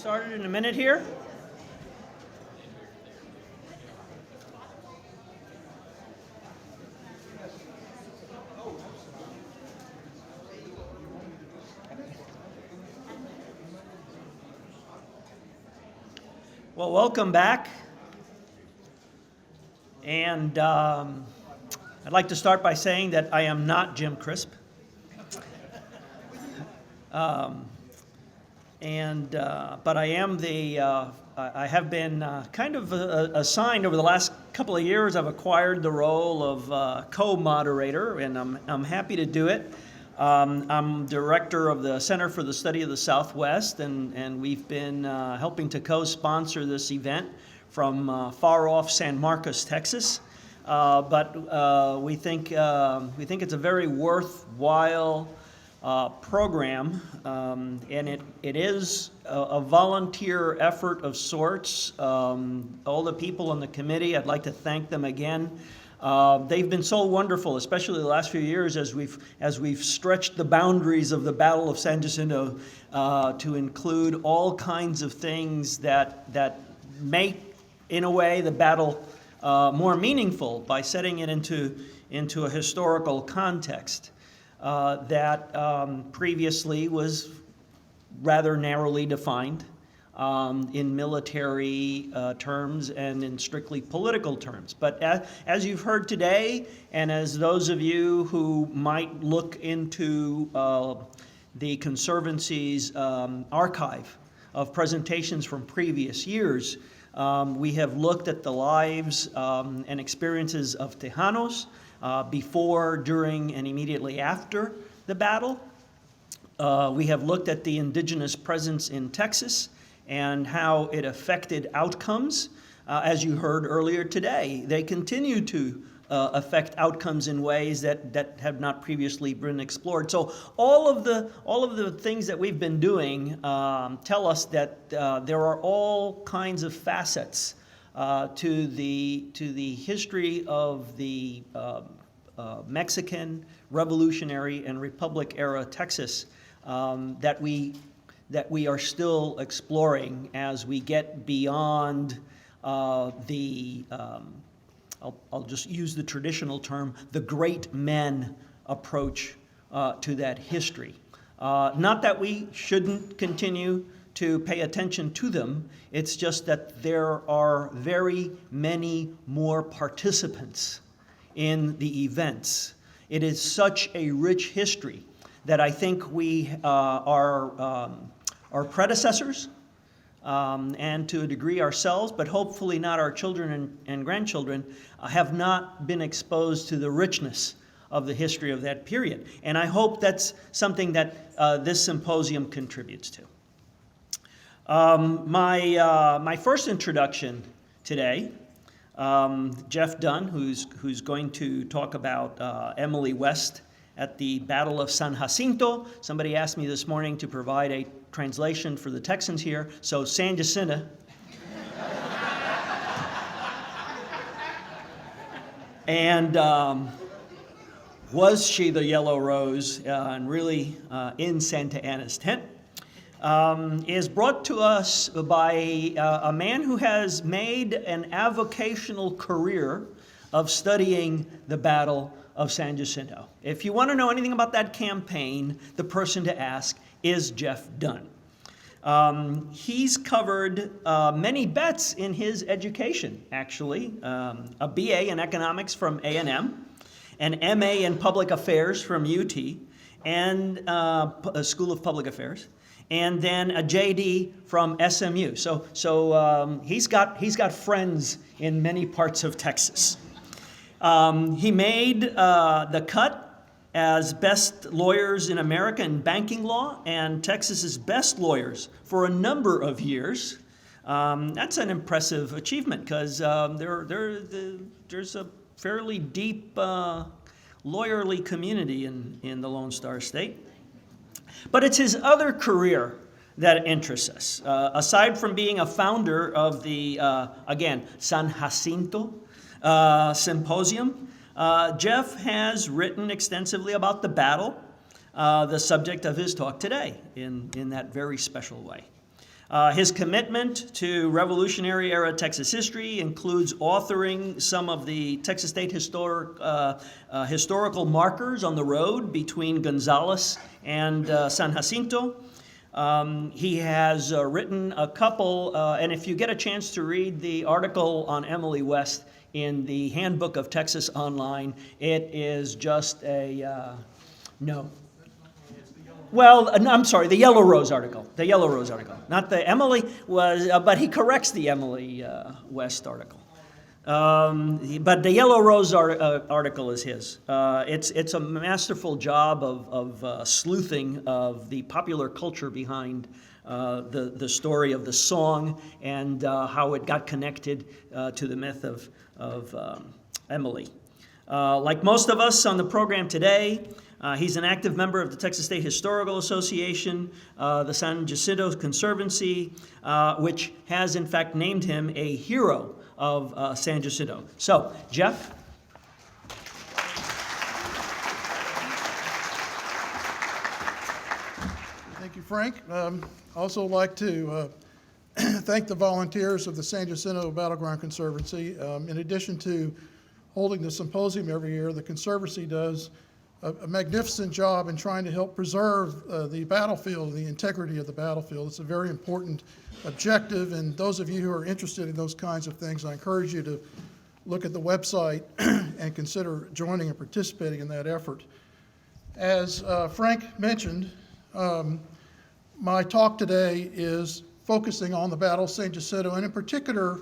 started in a minute here. Well, welcome back. And I'd like to start by saying that I am not Jim Crisp. But I am I have been kind of assigned over the last couple of years. I've acquired the role of co-moderator, and I'm happy to do it. I'm director of the Center for the Study of the Southwest, and we've been helping to co-sponsor this event from far-off San Marcos, Texas. But we think it's a very worthwhile program, and it is a volunteer effort of sorts. All the people on the committee, I'd like to thank them again. They've been so wonderful, especially the last few years as we've stretched the boundaries of the Battle of San Jacinto to include all kinds of things that make, in a way, the battle more meaningful by setting it into a historical context that previously was rather narrowly defined in military terms and in strictly political terms. But as you've heard today, and as those of you who might look into the Conservancy's archive of presentations from previous years, we have looked at the lives and experiences of Tejanos before, during, and immediately after the battle. We have looked at the indigenous presence in Texas and how it affected outcomes. As you heard earlier today, they continue to affect outcomes in ways that have not previously been explored. So all of the things that we've been doing tell us that there are all kinds of facets to the history of the Mexican Revolutionary and Republic era Texas that we are still exploring as we get beyond I'll just use the traditional term, the great men approach to that history. Not that we shouldn't continue to pay attention to them, it's just that there are very many more participants in the events. It is such a rich history that I think our predecessors, and to a degree ourselves, but hopefully not our children and grandchildren, have not been exposed to the richness of the history of that period. And I hope that's something that this symposium contributes to. My first introduction today, Jeff Dunn, who's going to talk about Emily West at the Battle of San Jacinto. Somebody asked me this morning to provide a translation for the Texans here, so San Jacinto. And was she the Yellow Rose, and really in Santa Anna's tent, is brought to us by a man who has made an avocational career of studying the Battle of San Jacinto. If you want to know anything about that campaign, the person to ask is Jeff Dunn. He's covered many bets in his education, actually. A BA in economics from A&M, an MA in public affairs from UT, and a School of Public Affairs, and then a JD from SMU. So he's got friends in many parts of Texas. He made the cut as best lawyers in America in banking law and Texas's best lawyers for a number of years. That's an impressive achievement because there's a fairly deep lawyerly community in the Lone Star State. But it's his other career that interests us. Aside from being a founder of the, again, San Jacinto Symposium, Jeff has written extensively about the battle, the subject of his talk today, in that very special way. His commitment to Revolutionary-era Texas history includes authoring some of the Texas State historical markers on the road between Gonzales and San Jacinto. He has written a couple, and if you get a chance to read the article on Emily West in the Handbook of Texas Online, it is just a, no. Well, I'm sorry, the Yellow Rose article. The Yellow Rose article. Not the Emily was, but he corrects the Emily West article. But the Yellow Rose article is his. It's a masterful job of sleuthing of the popular culture behind the story of the song and how it got connected to the myth of Emily. Like most of us on the program today, he's an active member of the Texas State Historical Association, the San Jacinto Conservancy, which has in fact named him a hero of San Jacinto. So, Jeff? Thank you, Frank. Also like to thank the volunteers of the San Jacinto Battleground Conservancy. In addition to holding the symposium every year, the Conservancy does a magnificent job in trying to help preserve the battlefield, the integrity of the battlefield. It's a very important objective, and those of you who are interested in those kinds of things, I encourage you to look at the website and consider joining and participating in that effort. As Frank mentioned, my talk today is focusing on the Battle of San Jacinto, and in particular,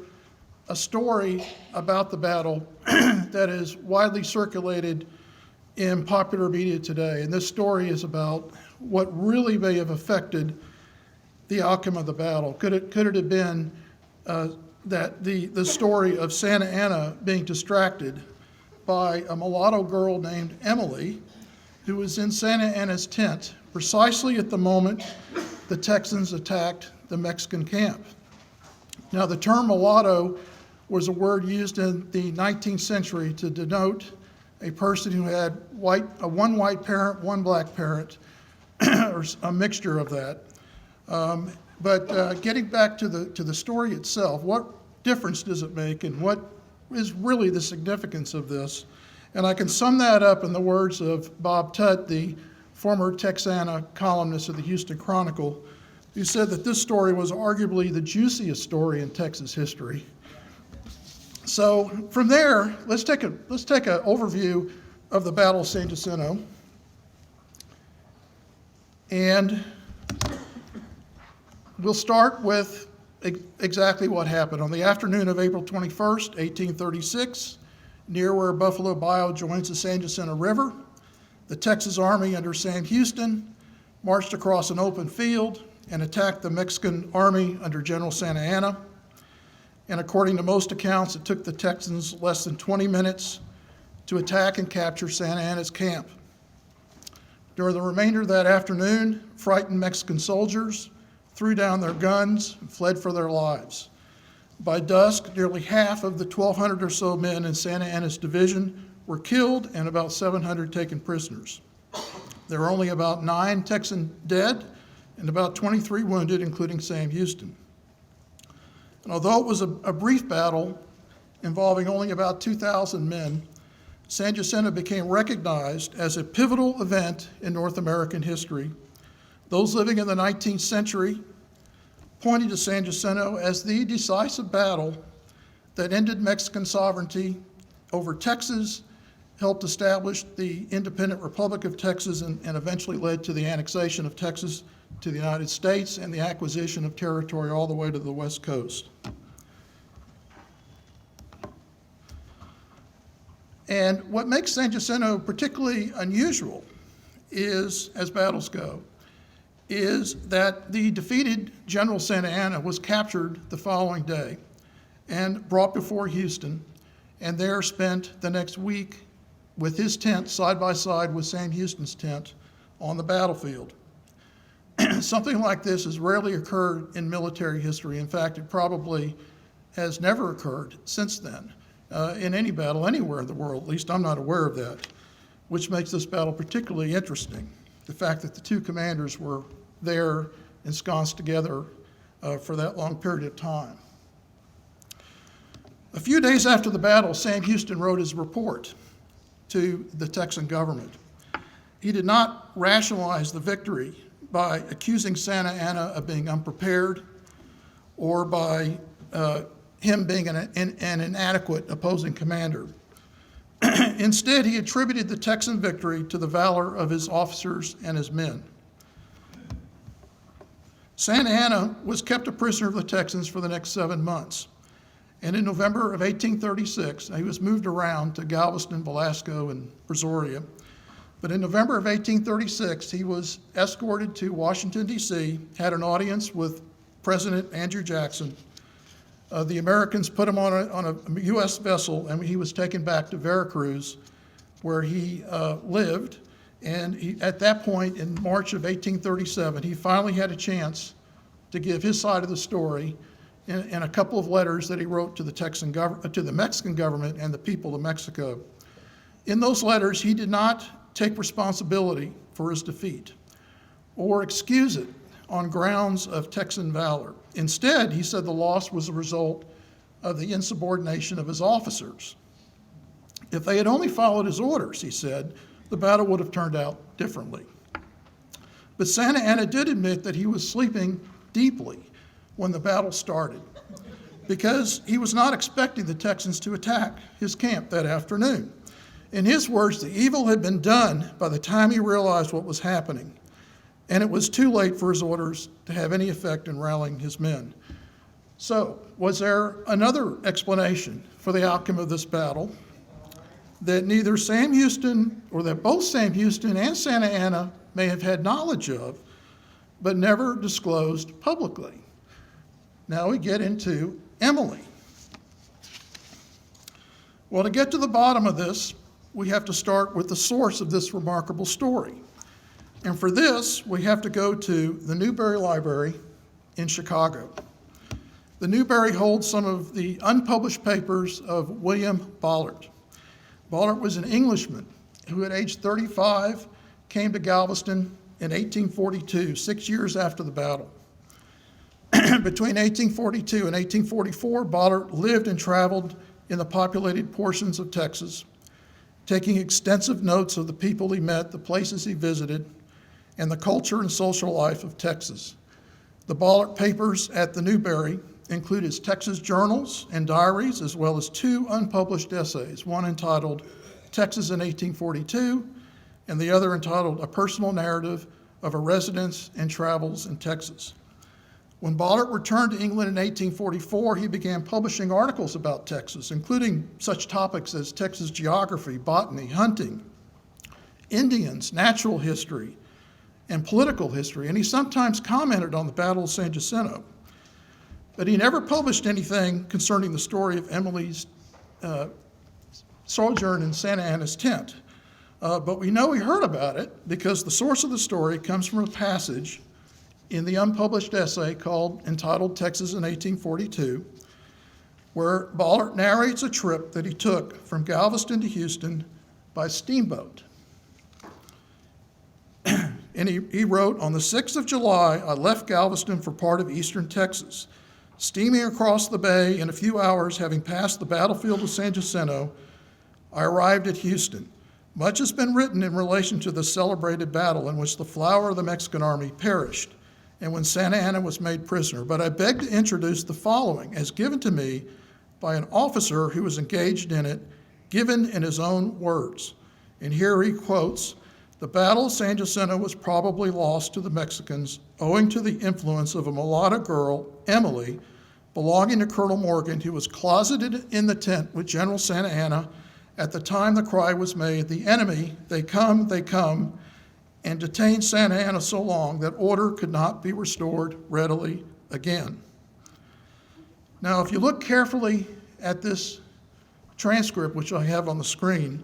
a story about the battle that is widely circulated in popular media today. And this story is about what really may have affected the outcome of the battle. Could it have been that the story of Santa Anna being distracted by a mulatto girl named Emily, who was in Santa Anna's tent precisely at the moment the Texans attacked the Mexican camp? Now, the term mulatto was a word used in the 19th century to denote a person who had one white parent, one black parent, or a mixture of that. But getting back to the story itself, what difference does it make, and what is really the significance of this? And I can sum that up in the words of Bob Tutt, the former Texana columnist of the Houston Chronicle, who said that this story was arguably the juiciest story in Texas history. So from there, let's take an overview of the Battle of San Jacinto. And we'll start with exactly what happened. On the afternoon of April 21st, 1836, near where Buffalo Bayou joins the San Jacinto River, the Texas Army under Sam Houston marched across an open field and attacked the Mexican Army under General Santa Anna. And according to most accounts, it took the Texans less than 20 minutes to attack and capture Santa Anna's camp. During the remainder of that afternoon, frightened Mexican soldiers threw down their guns and fled for their lives. By dusk, nearly half of the 1,200 or so men in Santa Anna's division were killed and about 700 taken prisoners. There were only about 9 Texans dead and about 23 wounded, including Sam Houston. And although it was a brief battle involving only about 2,000 men, San Jacinto became recognized as a pivotal event in North American history. Those living in the 19th century pointed to San Jacinto as the decisive battle that ended Mexican sovereignty over Texas, helped establish the independent Republic of Texas, and eventually led to the annexation of Texas to the United States and the acquisition of territory all the way to the West Coast. And what makes San Jacinto particularly unusual is, as battles go, is that the defeated General Santa Anna was captured the following day and brought before Houston, and there spent the next week with his tent side by side with Sam Houston's tent on the battlefield. Something like this has rarely occurred in military history. In fact, it probably has never occurred since then in any battle anywhere in the world. At least I'm not aware of that, which makes this battle particularly interesting. The fact that the two commanders were there ensconced together for that long period of time. A few days after the battle, Sam Houston wrote his report to the Texan government. He did not rationalize the victory by accusing Santa Anna of being unprepared or by him being an inadequate opposing commander. Instead, he attributed the Texan victory to the valor of his officers and his men. Santa Anna was kept a prisoner of the Texans for the next 7 months. And in November of 1836, he was moved around to Galveston, Velasco, and Brazoria. But in November of 1836, he was escorted to Washington, D.C., had an audience with President Andrew Jackson. The Americans put him on a U.S. vessel, and he was taken back to Veracruz, where he lived. And at that point, in March of 1837, he finally had a chance to give his side of the story in a couple of letters that he wrote to the Mexican government and the people of Mexico. In those letters, he did not take responsibility for his defeat or excuse it on grounds of Texan valor. Instead, he said the loss was a result of the insubordination of his officers. If they had only followed his orders, he said, the battle would have turned out differently. But Santa Anna did admit that he was sleeping deeply when the battle started, because he was not expecting the Texans to attack his camp that afternoon. In his words, the evil had been done by the time he realized what was happening, and it was too late for his orders to have any effect in rallying his men. So, was there another explanation for the outcome of this battle that neither Sam Houston, or that both Sam Houston and Santa Anna may have had knowledge of, but never disclosed publicly? Now we get into Emily. Well, to get to the bottom of this, we have to start with the source of this remarkable story. And for this, we have to go to the Newberry Library in Chicago. The Newberry holds some of the unpublished papers of William Bollard. Bollard was an Englishman who at age 35 came to Galveston in 1842, 6 years after the battle. Between 1842 and 1844, Bollard lived and traveled in the populated portions of Texas, taking extensive notes of the people he met, the places he visited, and the culture and social life of Texas. The Bollard papers at the Newberry include his Texas journals and diaries, as well as 2 unpublished essays, one entitled Texas in 1842, and the other entitled A Personal Narrative of a Residence and Travels in Texas. When Bollard returned to England in 1844, he began publishing articles about Texas, including such topics as Texas geography, botany, hunting, Indians, natural history, and political history, and he sometimes commented on the Battle of San Jacinto. But he never published anything concerning the story of Emily's sojourn in Santa Anna's tent. But we know he heard about it because the source of the story comes from a passage in the unpublished essay entitled Texas in 1842, where Bollard narrates a trip that he took from Galveston to Houston by steamboat. And he wrote, on the 6th of July, I left Galveston for part of eastern Texas. Steaming across the bay in a few hours, having passed the battlefield of San Jacinto, I arrived at Houston. Much has been written in relation to the celebrated battle in which the flower of the Mexican army perished, and when Santa Anna was made prisoner. But I beg to introduce the following, as given to me by an officer who was engaged in it, given in his own words. And here he quotes, the Battle of San Jacinto was probably lost to the Mexicans owing to the influence of a mulatto girl, Emily, belonging to Colonel Morgan, who was closeted in the tent with General Santa Anna at the time the cry was made, the enemy, they come, and detained Santa Anna so long that order could not be restored readily again. Now, if you look carefully at this transcript, which I have on the screen,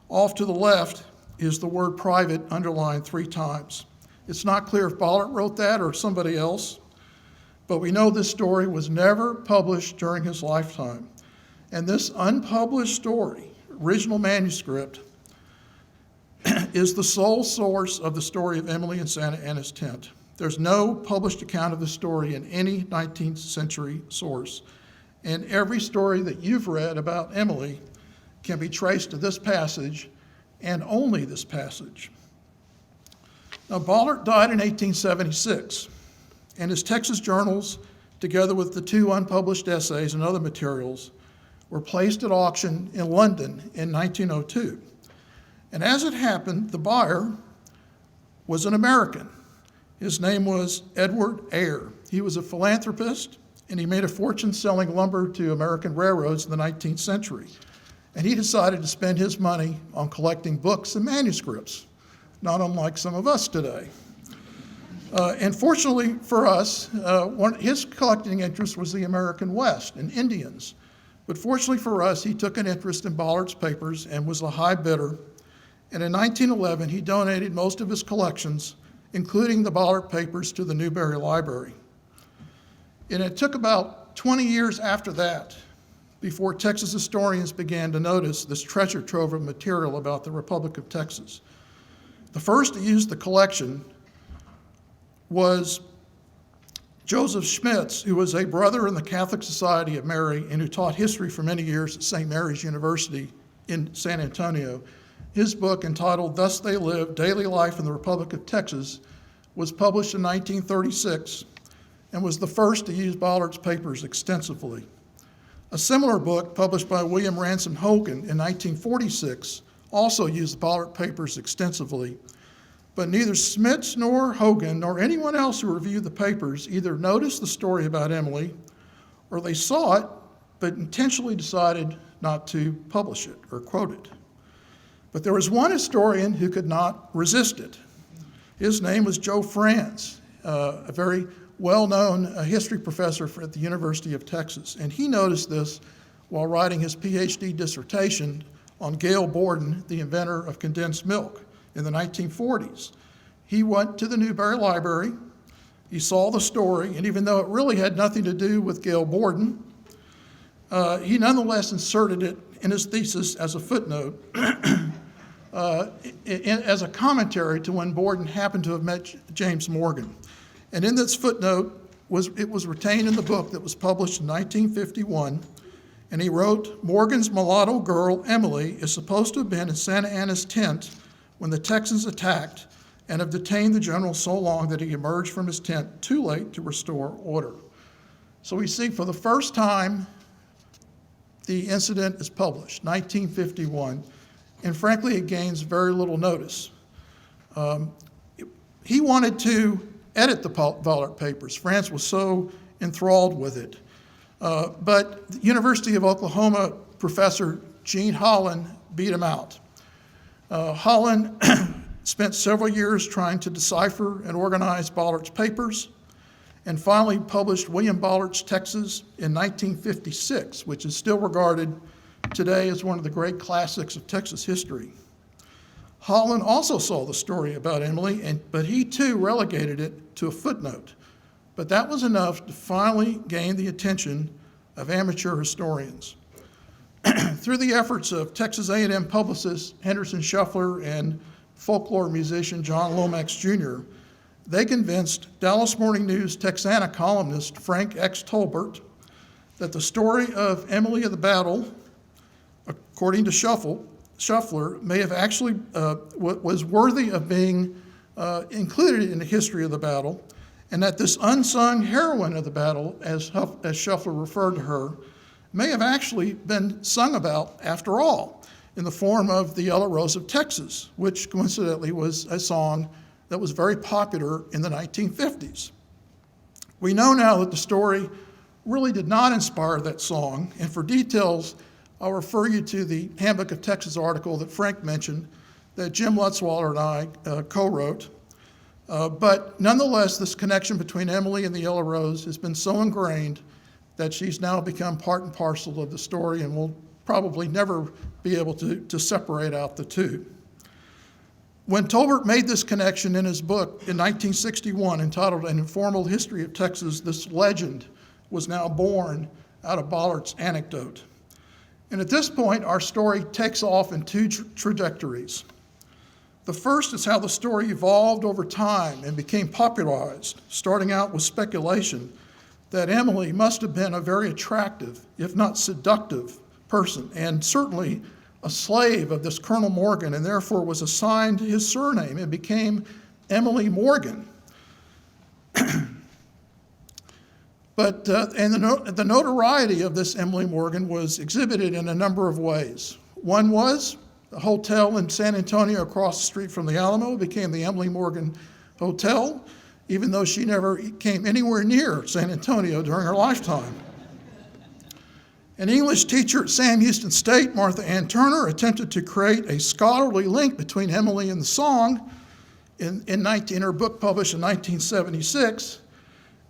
off to the left is the word private underlined 3 times. It's not clear if Bollard wrote that or somebody else, but we know this story was never published during his lifetime. And this unpublished story, original manuscript, is the sole source of the story of Emily and Santa Anna's tent. There's no published account of the story in any 19th century source. And every story that you've read about Emily can be traced to this passage and only this passage. Now, Ballard died in 1876, and his Texas journals, together with the 2 unpublished essays and other materials, were placed at auction in London in 1902. And as it happened, the buyer was an American. His name was Edward Eyre. He was a philanthropist, and he made a fortune selling lumber to American railroads in the 19th century. And he decided to spend his money on collecting books and manuscripts, not unlike some of us today. And fortunately for us, his collecting interest was the American West and Indians. But fortunately for us, he took an interest in Ballard's papers and was a high bidder. And in 1911, he donated most of his collections, including the Ballard papers, to the Newberry Library. And it took about 20 years after that before Texas historians began to notice this treasure trove of material about the Republic of Texas. The first to use the collection was Joseph Schmitz, who was a brother in the Catholic Society of Mary and who taught history for many years at St. Mary's University in San Antonio. His book, entitled Thus They Lived, Daily Life in the Republic of Texas, was published in 1936 and was the first to use Ballard's papers extensively. A similar book, published by William Ransom Hogan in 1946, also used Ballard papers extensively. But neither Schmitz nor Hogan nor anyone else who reviewed the papers either noticed the story about Emily or they saw it but intentionally decided not to publish it or quote it. But there was one historian who could not resist it. His name was Joe Franz, a very well-known history professor at the University of Texas. And he noticed this while writing his PhD dissertation on Gale Borden, the inventor of condensed milk, in the 1940s. He went to the Newberry Library, he saw the story, and even though it really had nothing to do with Gale Borden, he nonetheless inserted it in his thesis as a footnote, as a commentary to when Borden happened to have met James Morgan. And in this footnote, it was retained in the book that was published in 1951, and he wrote, "Morgan's mulatto girl, Emily, is supposed to have been in Santa Anna's tent when the Texans attacked and have detained the general so long that he emerged from his tent too late to restore order." So we see for the first time the incident is published, 1951, and frankly it gains very little notice. He wanted to edit the Ballard papers. France was so enthralled with it. But the University of Oklahoma professor Gene Holland beat him out. Holland spent several years trying to decipher and organize Ballard's papers, and finally published William Ballard's Texas in 1956, which is still regarded today as one of the great classics of Texas history. Holland also saw the story about Emily, but he too relegated it to a footnote. But that was enough to finally gain the attention of amateur historians. Through the efforts of Texas A&M publicist Henderson Shuffler and folklore musician John Lomax Jr., they convinced Dallas Morning News Texana columnist Frank X. Tolbert that the story of Emily of the Battle, according to Shuffler, may have actually was worthy of being included in the history of the battle, and that this unsung heroine of the battle, as Shuffler referred to her, may have actually been sung about after all in the form of the Yellow Rose of Texas, which coincidentally was a song that was very popular in the 1950s. We know now that the story really did not inspire that song, and for details, I'll refer you to the Handbook of Texas article that Frank mentioned that Jim Lutzwaller and I co-wrote. But nonetheless, this connection between Emily and the Yellow Rose has been so ingrained that she's now become part and parcel of the story, and we'll probably never be able to separate out the two. When Tolbert made this connection in his book in 1961, entitled An Informal History of Texas, this legend was now born out of Ballard's anecdote. And at this point, our story takes off in two trajectories. The first is how the story evolved over time and became popularized, starting out with speculation that Emily must have been a very attractive, if not seductive, person, and certainly a slave of this Colonel Morgan, and therefore was assigned his surname and became Emily Morgan. But the notoriety of this Emily Morgan was exhibited in a number of ways. One was the hotel in San Antonio across the street from the Alamo became the Emily Morgan Hotel, even though she never came anywhere near San Antonio during her lifetime. An English teacher at Sam Houston State, Martha Ann Turner, attempted to create a scholarly link between Emily and the song in her book published in 1976,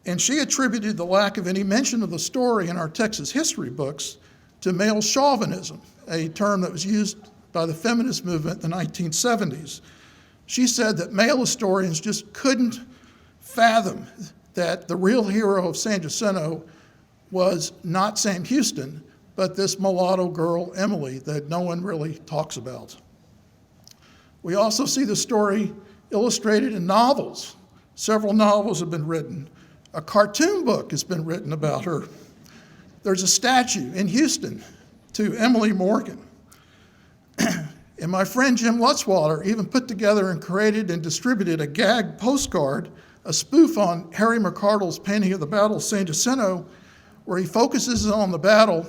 and she attributed the lack of any mention of the story in our Texas history books to male chauvinism, a term that was used by the feminist movement in the 1970s. She said that male historians just couldn't fathom that the real hero of San Jacinto was not Sam Houston, but this mulatto girl, Emily, that no one really talks about. We also see the story illustrated in novels. Several novels have been written. A cartoon book has been written about her. There's a statue in Houston to Emily Morgan. And my friend Jim Lutzwaller even put together and created and distributed a gag postcard, a spoof on Harry McCardle's painting of the Battle of San Jacinto, where he focuses on the battle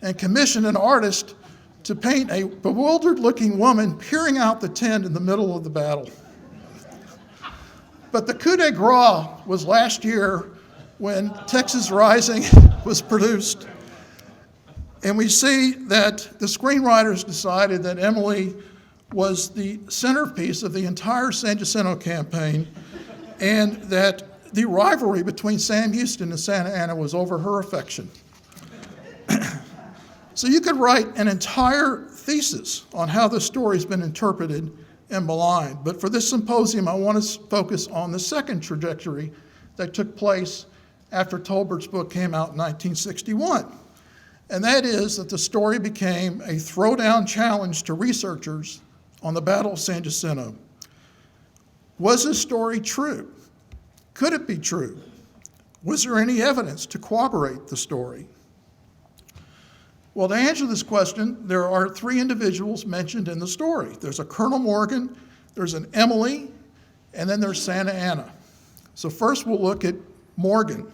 and commissioned an artist to paint a bewildered-looking woman peering out the tent in the middle of the battle. But the coup de grace was last year when Texas Rising was produced. And we see that the screenwriters decided that Emily was the centerpiece of the entire San Jacinto campaign, and that the rivalry between Sam Houston and Santa Anna was over her affection. So you could write an entire thesis on how this story's been interpreted and maligned. But for this symposium, I want to focus on the second trajectory that took place after Tolbert's book came out in 1961. And that is that the story became a throwdown challenge to researchers on the Battle of San Jacinto. Was this story true? Could it be true? Was there any evidence to corroborate the story? Well, to answer this question, there are three individuals mentioned in the story. There's a Colonel Morgan, there's an Emily, and then there's Santa Anna. So first we'll look at Morgan.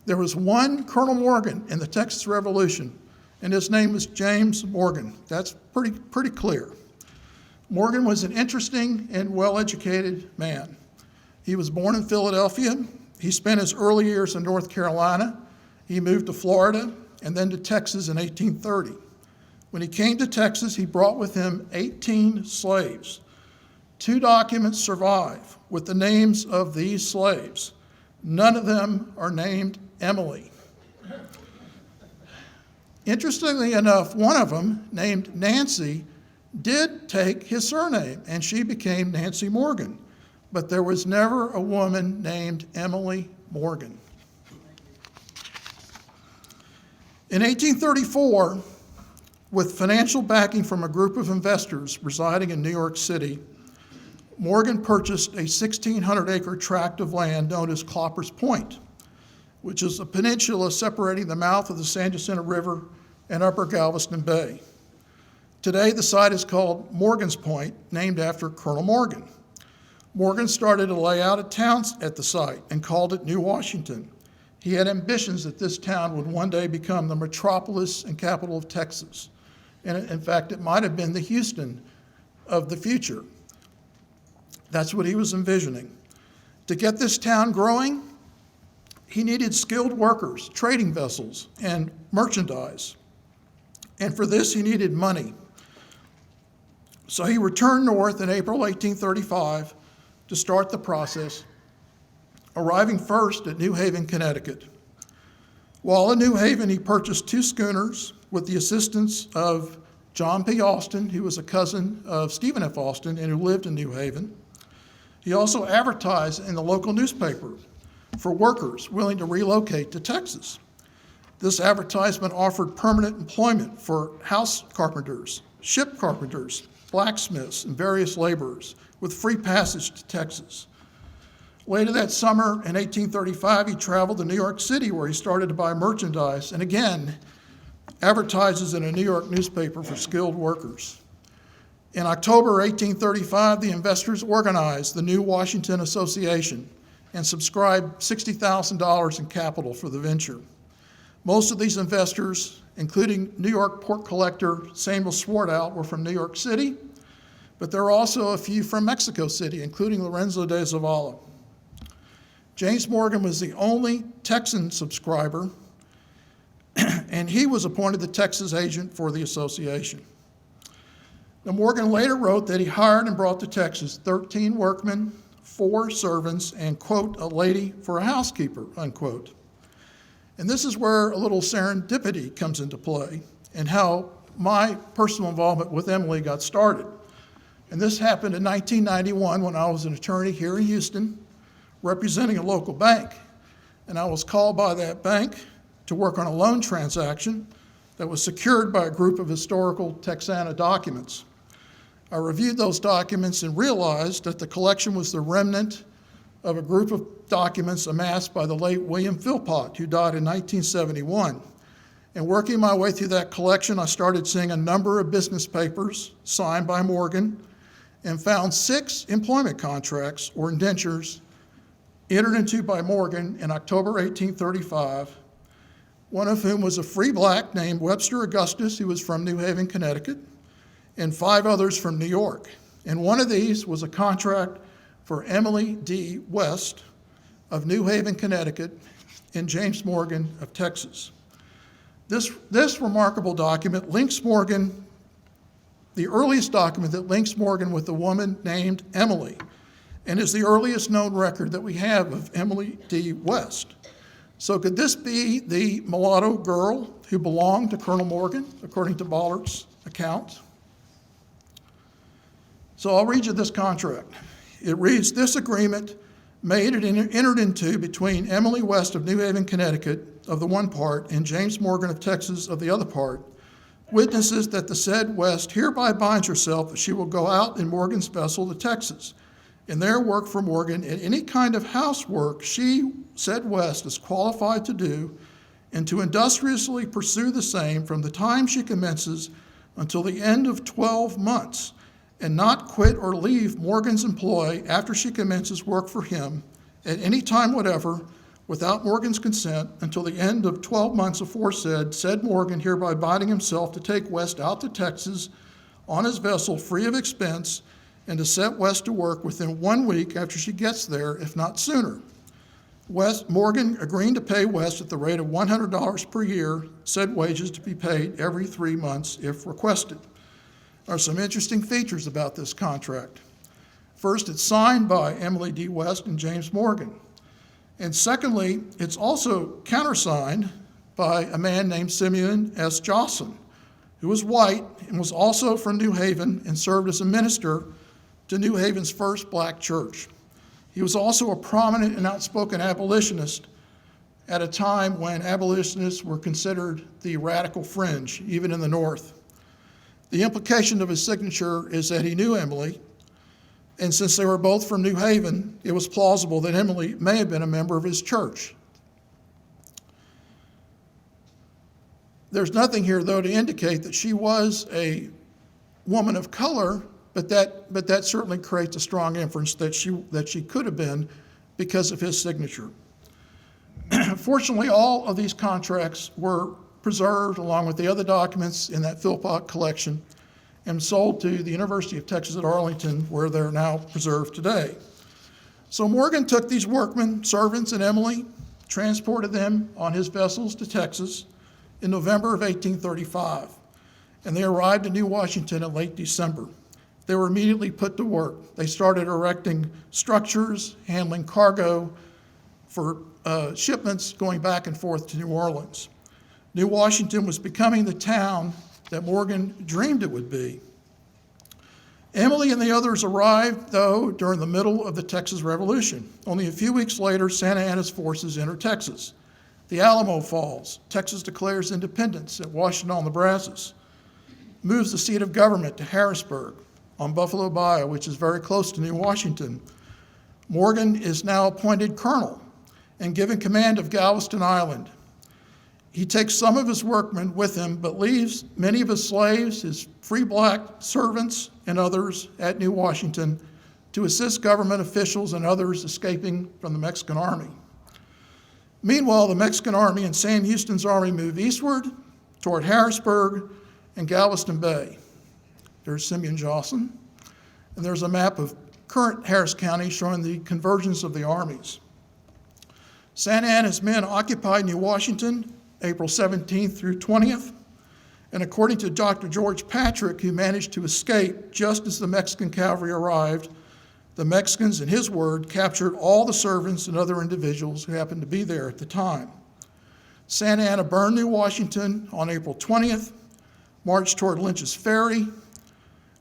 There was one Colonel Morgan in the Texas Revolution, and his name was James Morgan. That's pretty clear. Morgan was an interesting and well-educated man. He was born in Philadelphia. He spent his early years in North Carolina. He moved to Florida and then to Texas in 1830. When he came to Texas, he brought with him 18 slaves. 2 documents survive with the names of these slaves. None of them are named Emily. Interestingly enough, one of them, named Nancy, did take his surname, and she became Nancy Morgan. But there was never a woman named Emily Morgan. In 1834, with financial backing from a group of investors residing in New York City, Morgan purchased a 1,600-acre tract of land known as Cloppers Point, which is a peninsula separating the mouth of the San Jacinto River and Upper Galveston Bay. Today, the site is called Morgan's Point, named after Colonel Morgan. Morgan started to lay out a town at the site and called it New Washington. He had ambitions that this town would one day become the metropolis and capital of Texas. And in fact, it might have been the Houston of the future. That's what he was envisioning. To get this town growing, he needed skilled workers, trading vessels, and merchandise. And for this, he needed money. So he returned north in April 1835 to start the process, arriving first at New Haven, Connecticut. While in New Haven, he purchased 2 schooners with the assistance of John P. Austin, who was a cousin of Stephen F. Austin and who lived in New Haven. He also advertised in the local newspaper for workers willing to relocate to Texas. This advertisement offered permanent employment for house carpenters, ship carpenters, blacksmiths, and various laborers, with free passage to Texas. Later that summer, in 1835, he traveled to New York City, where he started to buy merchandise, and again, advertises in a New York newspaper for skilled workers. In October 1835, the investors organized the New Washington Association and subscribed $60,000 in capital for the venture. Most of these investors, including New York port collector Samuel Swartout, were from New York City, but there are also a few from Mexico City, including Lorenzo de Zavala. James Morgan was the only Texan subscriber, and he was appointed the Texas agent for the association. Now, Morgan later wrote that he hired and brought to Texas 13 workmen, 4 servants, and, quote, a lady for a housekeeper, unquote. And this is where a little serendipity comes into play and how my personal involvement with Emily got started. And this happened in 1991 when I was an attorney here in Houston representing a local bank. And I was called by that bank to work on a loan transaction that was secured by a group of historical Texana documents. I reviewed those documents and realized that the collection was the remnant of a group of documents amassed by the late William Philpott, who died in 1971. And working my way through that collection, I started seeing a number of business papers signed by Morgan and found 6 employment contracts or indentures entered into by Morgan in October 1835, one of whom was a free black named Webster Augustus, who was from New Haven, Connecticut, and 5 others from New York. And one of these was a contract for Emily D. West of New Haven, Connecticut, and James Morgan of Texas. This remarkable document links Morgan, the earliest document that links Morgan with a woman named Emily, and is the earliest known record that we have of Emily D. West. So could this be the mulatto girl who belonged to Colonel Morgan, according to Ballard's account? So I'll read you this contract. It reads, "This agreement made and entered into between Emily West of New Haven, Connecticut, of the one part, and James Morgan of Texas of the other part, witnesses that the said West hereby binds herself that she will go out in Morgan's vessel to Texas, and there work for Morgan at any kind of housework she, said West, is qualified to do, and to industriously pursue the same from the time she commences until the end of 12 months, and not quit or leave Morgan's employ after she commences work for him at any time whatever, without Morgan's consent, until the end of 12 months aforesaid, said Morgan hereby binding himself to take West out to Texas on his vessel free of expense, and to set West to work within 1 week after she gets there, if not sooner. Morgan agreeing to pay West at the rate of $100 per year, said wages to be paid every 3 months if requested." There are some interesting features about this contract. First, it's signed by Emily D. West and James Morgan. And secondly, it's also countersigned by a man named Simeon S. Jocelyn, who was white and was also from New Haven and served as a minister to New Haven's first black church. He was also a prominent and outspoken abolitionist at a time when abolitionists were considered the radical fringe, even in the North. The implication of his signature is that he knew Emily, and since they were both from New Haven, it was plausible that Emily may have been a member of his church. There's nothing here, though, to indicate that she was a woman of color, but that certainly creates a strong inference that she could have been because of his signature. Fortunately, all of these contracts were preserved along with the other documents in that Philpott collection and sold to the University of Texas at Arlington, where they're now preserved today. So Morgan took these workmen, servants, and Emily, transported them on his vessels to Texas in November of 1835, and they arrived in New Washington in late December. They were immediately put to work. They started erecting structures, handling cargo for shipments going back and forth to New Orleans. New Washington was becoming the town that Morgan dreamed it would be. Emily and the others arrived, though, during the middle of the Texas Revolution. Only a few weeks later, Santa Anna's forces entered Texas. The Alamo falls. Texas declares independence at Washington on the Brazos. Moves the seat of government to Harrisburg. on Buffalo Bayou, which is very close to New Washington. Morgan is now appointed colonel and given command of Galveston Island. He takes some of his workmen with him, but leaves many of his slaves, his free black servants, and others at New Washington to assist government officials and others escaping from the Mexican army. Meanwhile, the Mexican army and Sam Houston's army move eastward toward Harrisburg and Galveston Bay. There's Simeon Jocelyn, and there's a map of current Harris County showing the convergence of the armies. Santa Anna's men occupied New Washington April 17th through 20th, and according to Dr. George Patrick, who managed to escape just as the Mexican cavalry arrived, the Mexicans, in his word, captured all the servants and other individuals who happened to be there at the time. Santa Anna burned New Washington on April 20th, marched toward Lynch's Ferry,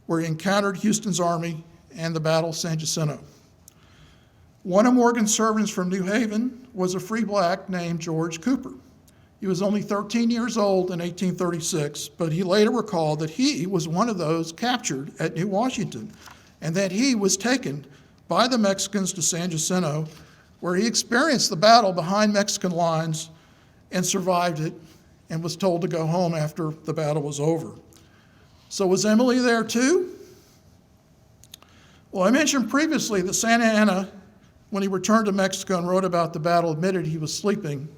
where he encountered Houston's army and the Battle of San Jacinto. One of Morgan's servants from New Haven was a free black named George Cooper. He was only 13 years old in 1836, but he later recalled that he was one of those captured at New Washington, and that he was taken by the Mexicans to San Jacinto, where he experienced the battle behind Mexican lines and survived it and was told to go home after the battle was over. So was Emily there too? Well, I mentioned previously that Santa Anna, when he returned to Mexico and wrote about the battle, admitted he was sleeping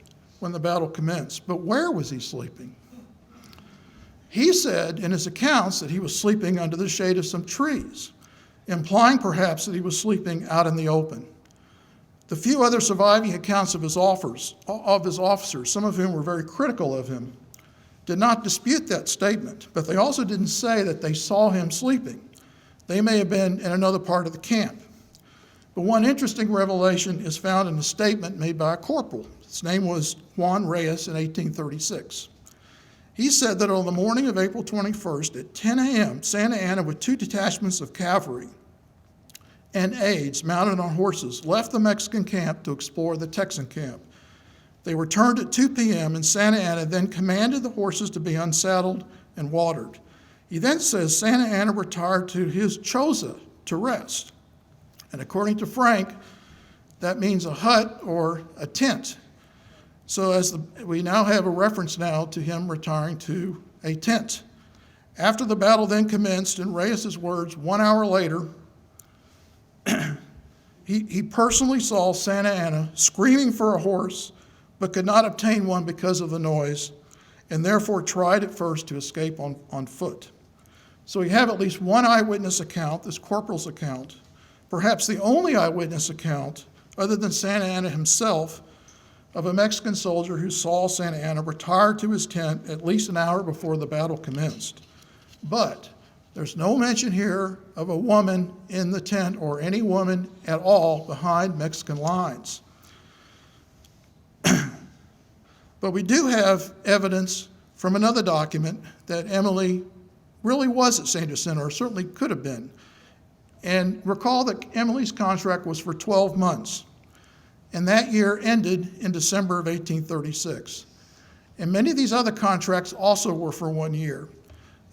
when the battle commenced. But where was he sleeping? He said in his accounts that he was sleeping under the shade of some trees, implying perhaps that he was sleeping out in the open. The few other surviving accounts of his officers, some of whom were very critical of him, did not dispute that statement, but they also didn't say that they saw him sleeping. They may have been in another part of the camp. But one interesting revelation is found in a statement made by a corporal. His name was Juan Reyes in 1836. He said that on the morning of April 21st at 10 a.m., Santa Anna, with 2 detachments of cavalry and aides mounted on horses, left the Mexican camp to explore the Texan camp. They returned at 2 p.m., and Santa Anna then commanded the horses to be unsaddled and watered. He then says Santa Anna retired to his choza to rest. And according to Frank, that means a hut or a tent. So we now have a reference now to him retiring to a tent. After the battle then commenced, in Reyes' words, 1 hour later, he personally saw Santa Anna screaming for a horse, but could not obtain one because of the noise, and therefore tried at first to escape on foot. So we have at least one eyewitness account, this corporal's account, perhaps the only eyewitness account, other than Santa Anna himself, of a Mexican soldier who saw Santa Anna retire to his tent at least an hour before the battle commenced. But there's no mention here of a woman in the tent or any woman at all behind Mexican lines. But we do have evidence from another document that Emily really was at San Jacinto, or certainly could have been. And recall that Emily's contract was for 12 months. And that year ended in December of 1836. And many of these other contracts also were for 1 year.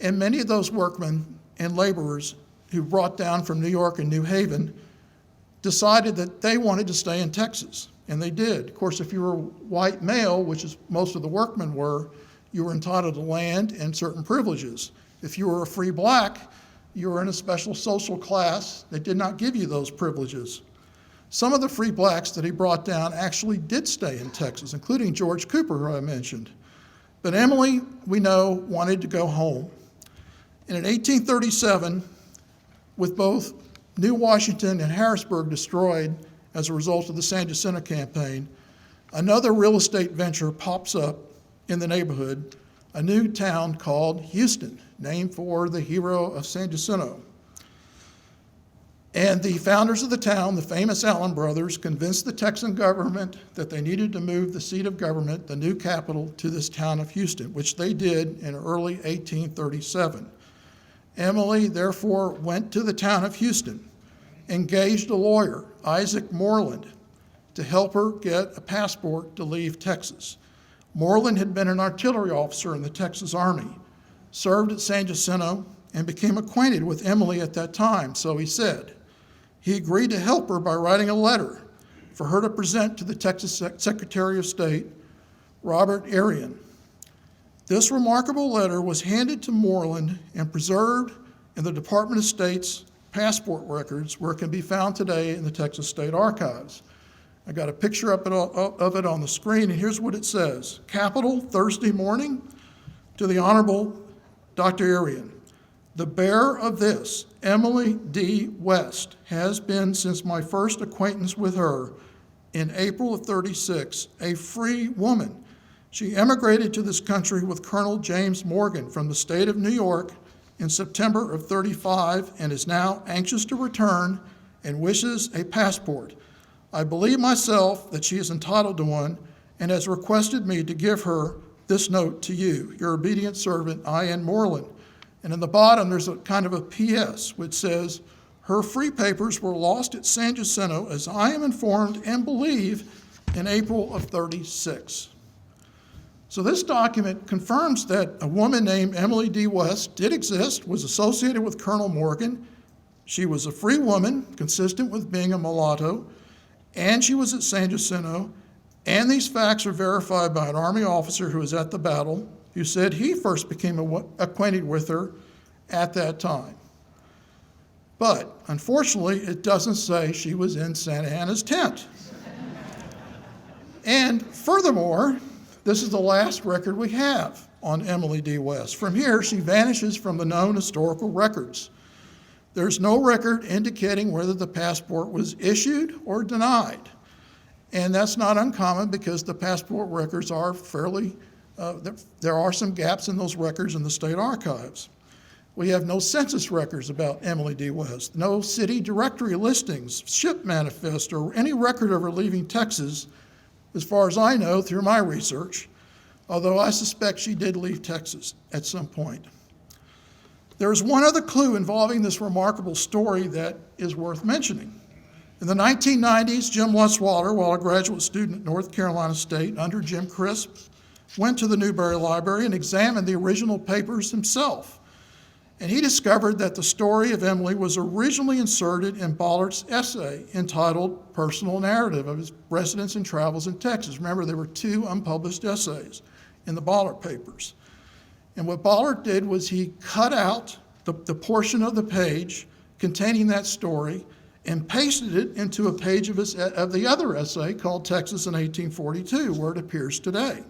And many of those workmen and laborers who brought down from New York and New Haven decided that they wanted to stay in Texas, and they did. Of course, if you were white male, which is most of the workmen were, you were entitled to land and certain privileges. If you were a free black, you were in a special social class that did not give you those privileges. Some of the free blacks that he brought down actually did stay in Texas, including George Cooper, who I mentioned. But Emily, we know, wanted to go home. And in 1837, with both New Washington and Harrisburg destroyed as a result of the San Jacinto campaign, another real estate venture pops up in the neighborhood, a new town called Houston, named for the hero of San Jacinto. And the founders of the town, the famous Allen brothers, convinced the Texan government that they needed to move the seat of government, the new capital, to this town of Houston, which they did in early 1837. Emily, therefore, went to the town of Houston, engaged a lawyer, Isaac Moreland, to help her get a passport to leave Texas. Moreland had been an artillery officer in the Texas Army, served at San Jacinto, and became acquainted with Emily at that time, so he said. He agreed to help her by writing a letter for her to present to the Texas Secretary of State, Robert Arion. This remarkable letter was handed to Moreland and preserved in the Department of State's passport records, where it can be found today in the Texas State Archives. I got a picture of it on the screen, and here's what it says. Capital, Thursday morning, to the Honorable Dr. Arion. The bearer of this, Emily D. West, has been since my first acquaintance with her in April of '36, a free woman. She emigrated to this country with Colonel James Morgan from the state of New York in September of '35 and is now anxious to return and wishes a passport. I believe myself that she is entitled to one and has requested me to give her this note to you, your obedient servant, I.N. Moreland. And in the bottom, there's a kind of a P.S. which says, her free papers were lost at San Jacinto, as I am informed and believe, in April of '36. So this document confirms that a woman named Emily D. West did exist, was associated with Colonel Morgan. She was a free woman, consistent with being a mulatto, and she was at San Jacinto. And these facts are verified by an Army officer who was at the battle, who said he first became acquainted with her at that time. But unfortunately, it doesn't say she was in Santa Anna's tent. And furthermore, this is the last record we have on Emily D. West. From here, she vanishes from the known historical records. There's no record indicating whether the passport was issued or denied. And that's not uncommon because the passport records are fairly, there are some gaps in those records in the state archives. We have no census records about Emily D. West, no city directory listings, ship manifest, or any record of her leaving Texas, as far as I know through my research, although I suspect she did leave Texas at some point. There's one other clue involving this remarkable story that is worth mentioning. In the 1990s, Jim Lutzwaller, while a graduate student at North Carolina State under Jim Crisp, went to the Newberry Library and examined the original papers himself. And he discovered that the story of Emily was originally inserted in Bollart's essay entitled Personal Narrative of His Residence and Travels in Texas. Remember, there were 2 unpublished essays in the Bollart papers. And what Bollart did was he cut out the portion of the page containing that story and pasted it into a page of the other essay called Texas in 1842, where it appears today.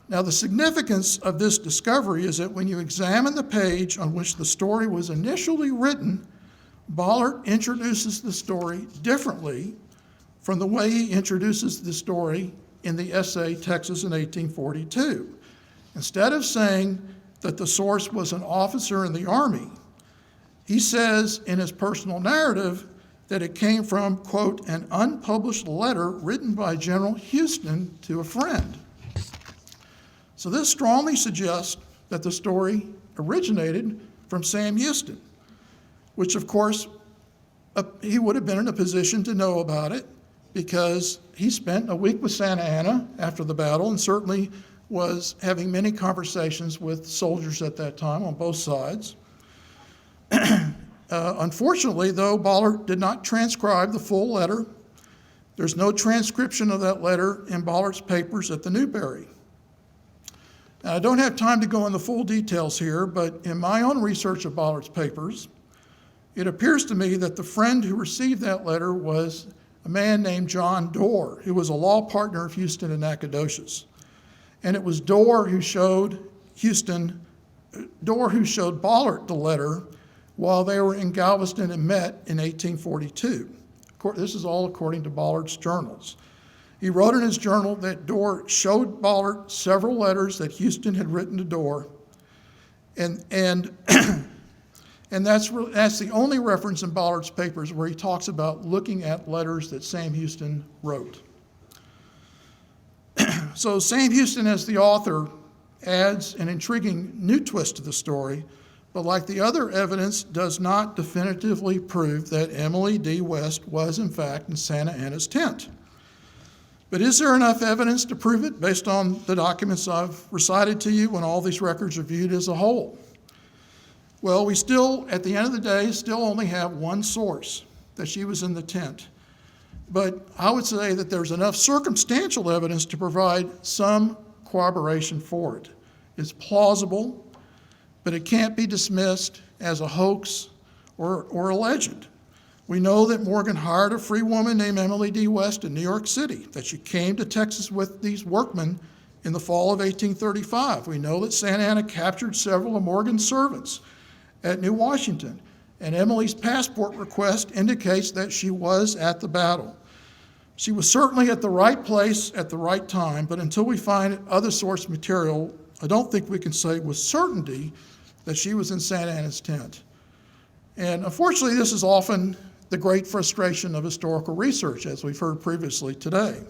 Now, the significance of this discovery is that when you examine the page on which the story was initially written, Bollart introduces the story differently from the way he introduces the story in the essay Texas in 1842. Instead of saying that the source was an officer in the Army, he says in his personal narrative that it came from, quote, an unpublished letter written by General Houston to a friend. So this strongly suggests that the story originated from Sam Houston, which of course he would have been in a position to know about it because he spent a week with Santa Anna after the battle and certainly was having many conversations with soldiers at that time on both sides. Unfortunately, though, Bollart did not transcribe the full letter. There's no transcription of that letter in Bollart's papers at the Newberry. Now, I don't have time to go into full details here, but in my own research of Bollart's papers, it appears to me that the friend who received that letter was a man named John Dorr, who was a law partner of Houston and Nacogdoches. And it was Dorr who showed Bollart the letter while they were in Galveston and met in 1842. This is all according to Bollart's journals. He wrote in his journal that Dorr showed Bollart several letters that Houston had written to Dorr, and that's the only reference in Bollart's papers where he talks about looking at letters that Sam Houston wrote. So Sam Houston, as the author, adds an intriguing new twist to the story, but like the other evidence, does not definitively prove that Emily D. West was in fact in Santa Anna's tent. But is there enough evidence to prove it based on the documents I've recited to you when all these records are viewed as a whole? Well, we still, at the end of the day, still only have one source, that she was in the tent. But I would say that there's enough circumstantial evidence to provide some corroboration for it. It's plausible, but it can't be dismissed as a hoax or a legend. We know that Morgan hired a free woman named Emily D. West in New York City, that she came to Texas with these workmen in the fall of 1835. We know that Santa Anna captured several of Morgan's servants at New Washington, and Emily's passport request indicates that she was at the battle. She was certainly at the right place at the right time, but until we find other source material, I don't think we can say with certainty that she was in Santa Anna's tent. And unfortunately, this is often the great frustration of historical research, as we've heard previously today.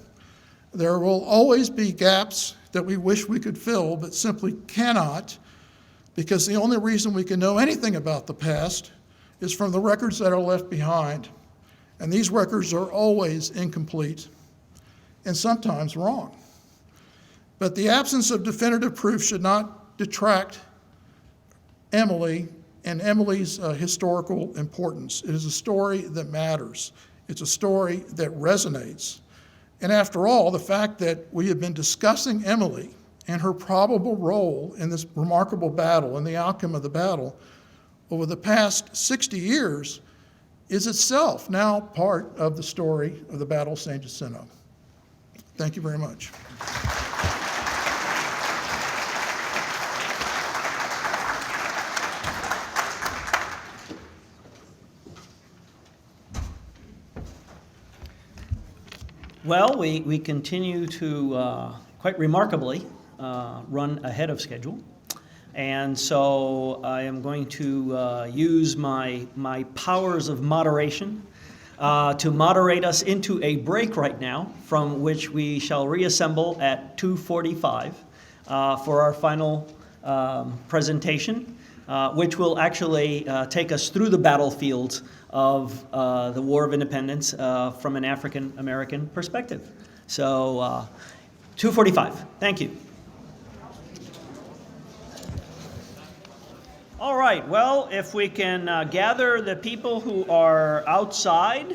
There will always be gaps that we wish we could fill, but simply cannot, because the only reason we can know anything about the past is from the records that are left behind. And these records are always incomplete and sometimes wrong. But the absence of definitive proof should not detract Emily and Emily's historical importance. It is a story that matters. It's a story that resonates. And after all, the fact that we have been discussing Emily and her probable role in this remarkable battle and the outcome of the battle over the past 60 years is itself now part of the story of the Battle of San Jacinto. Thank you very much. Well, we continue to, quite remarkably, run ahead of schedule. And so I am going to use my powers of moderation to moderate us into a break right now, from which we shall reassemble at 2:45 for our final presentation, which will actually take us through the battlefields of the War of Independence from an African American perspective. So 2:45. Thank you. All right, well, if we can gather the people who are outside,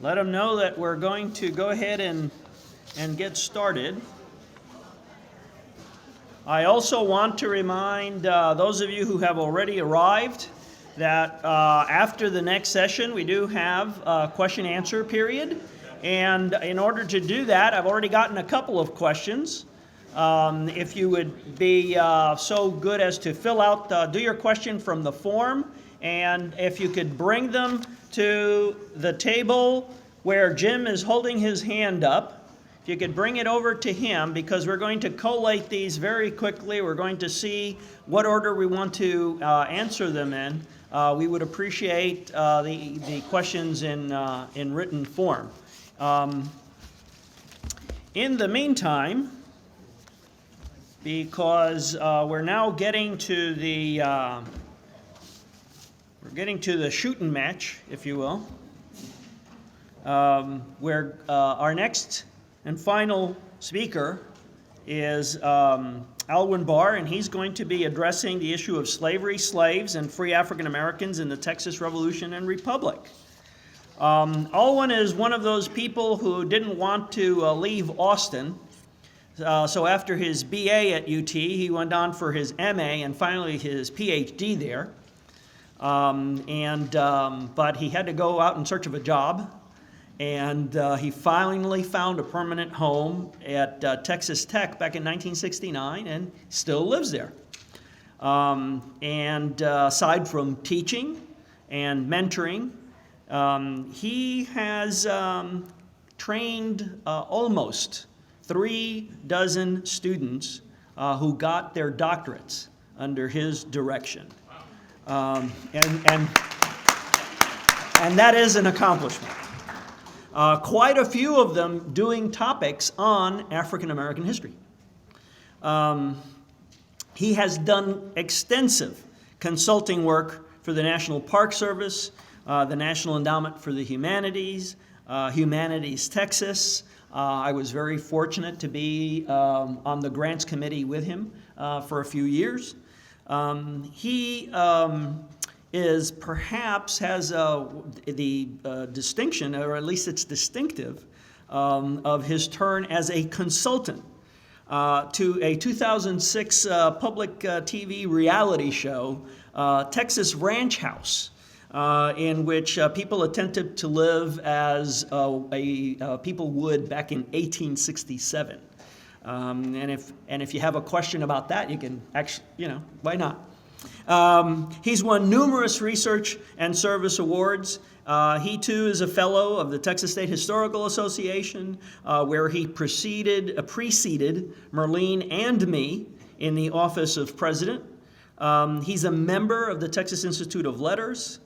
let them know that we're going to go ahead and get started. I also want to remind those of you who have already arrived that after the next session, we do have a question-answer period. And in order to do that, I've already gotten a couple of questions. If you would be so good as to fill out, do your question from the form, and if you could bring them to the table where Jim is holding his hand up, if you could bring it over to him, because we're going to collate these very quickly. We're going to see what order we want to answer them in. We would appreciate the questions in written form. In the meantime, because we're now getting to the shooting match, if you will, where our next and final speaker is Alwyn Barr, and he's going to be addressing the issue of slavery, slaves, and free African Americans in the Texas Revolution and Republic. Alwyn is one of those people who didn't want to leave Austin. So after his BA at UT, he went on for his MA and finally his PhD there. But he had to go out in search of a job, and he finally found a permanent home at Texas Tech back in 1969 and still lives there. Aside from teaching and mentoring, he has trained almost 36 students who got their doctorates under his direction. And that is an accomplishment. Quite a few of them doing topics on African American history. He has done extensive consulting work for the National Park Service, the National Endowment for the Humanities, Humanities Texas. I was very fortunate to be on the grants committee with him for a few years. He is perhaps has the distinction, or at least it's distinctive, of his turn as a consultant to a 2006 public TV reality show, Texas Ranch House, in which people attempted to live as people would back in 1867. And if you have a question about that, you can actually, why not? He's won numerous research and service awards. He too is a fellow of the Texas State Historical Association, where he preceded Merlene and me in the office of president. He's a member of the Texas Institute of Letters.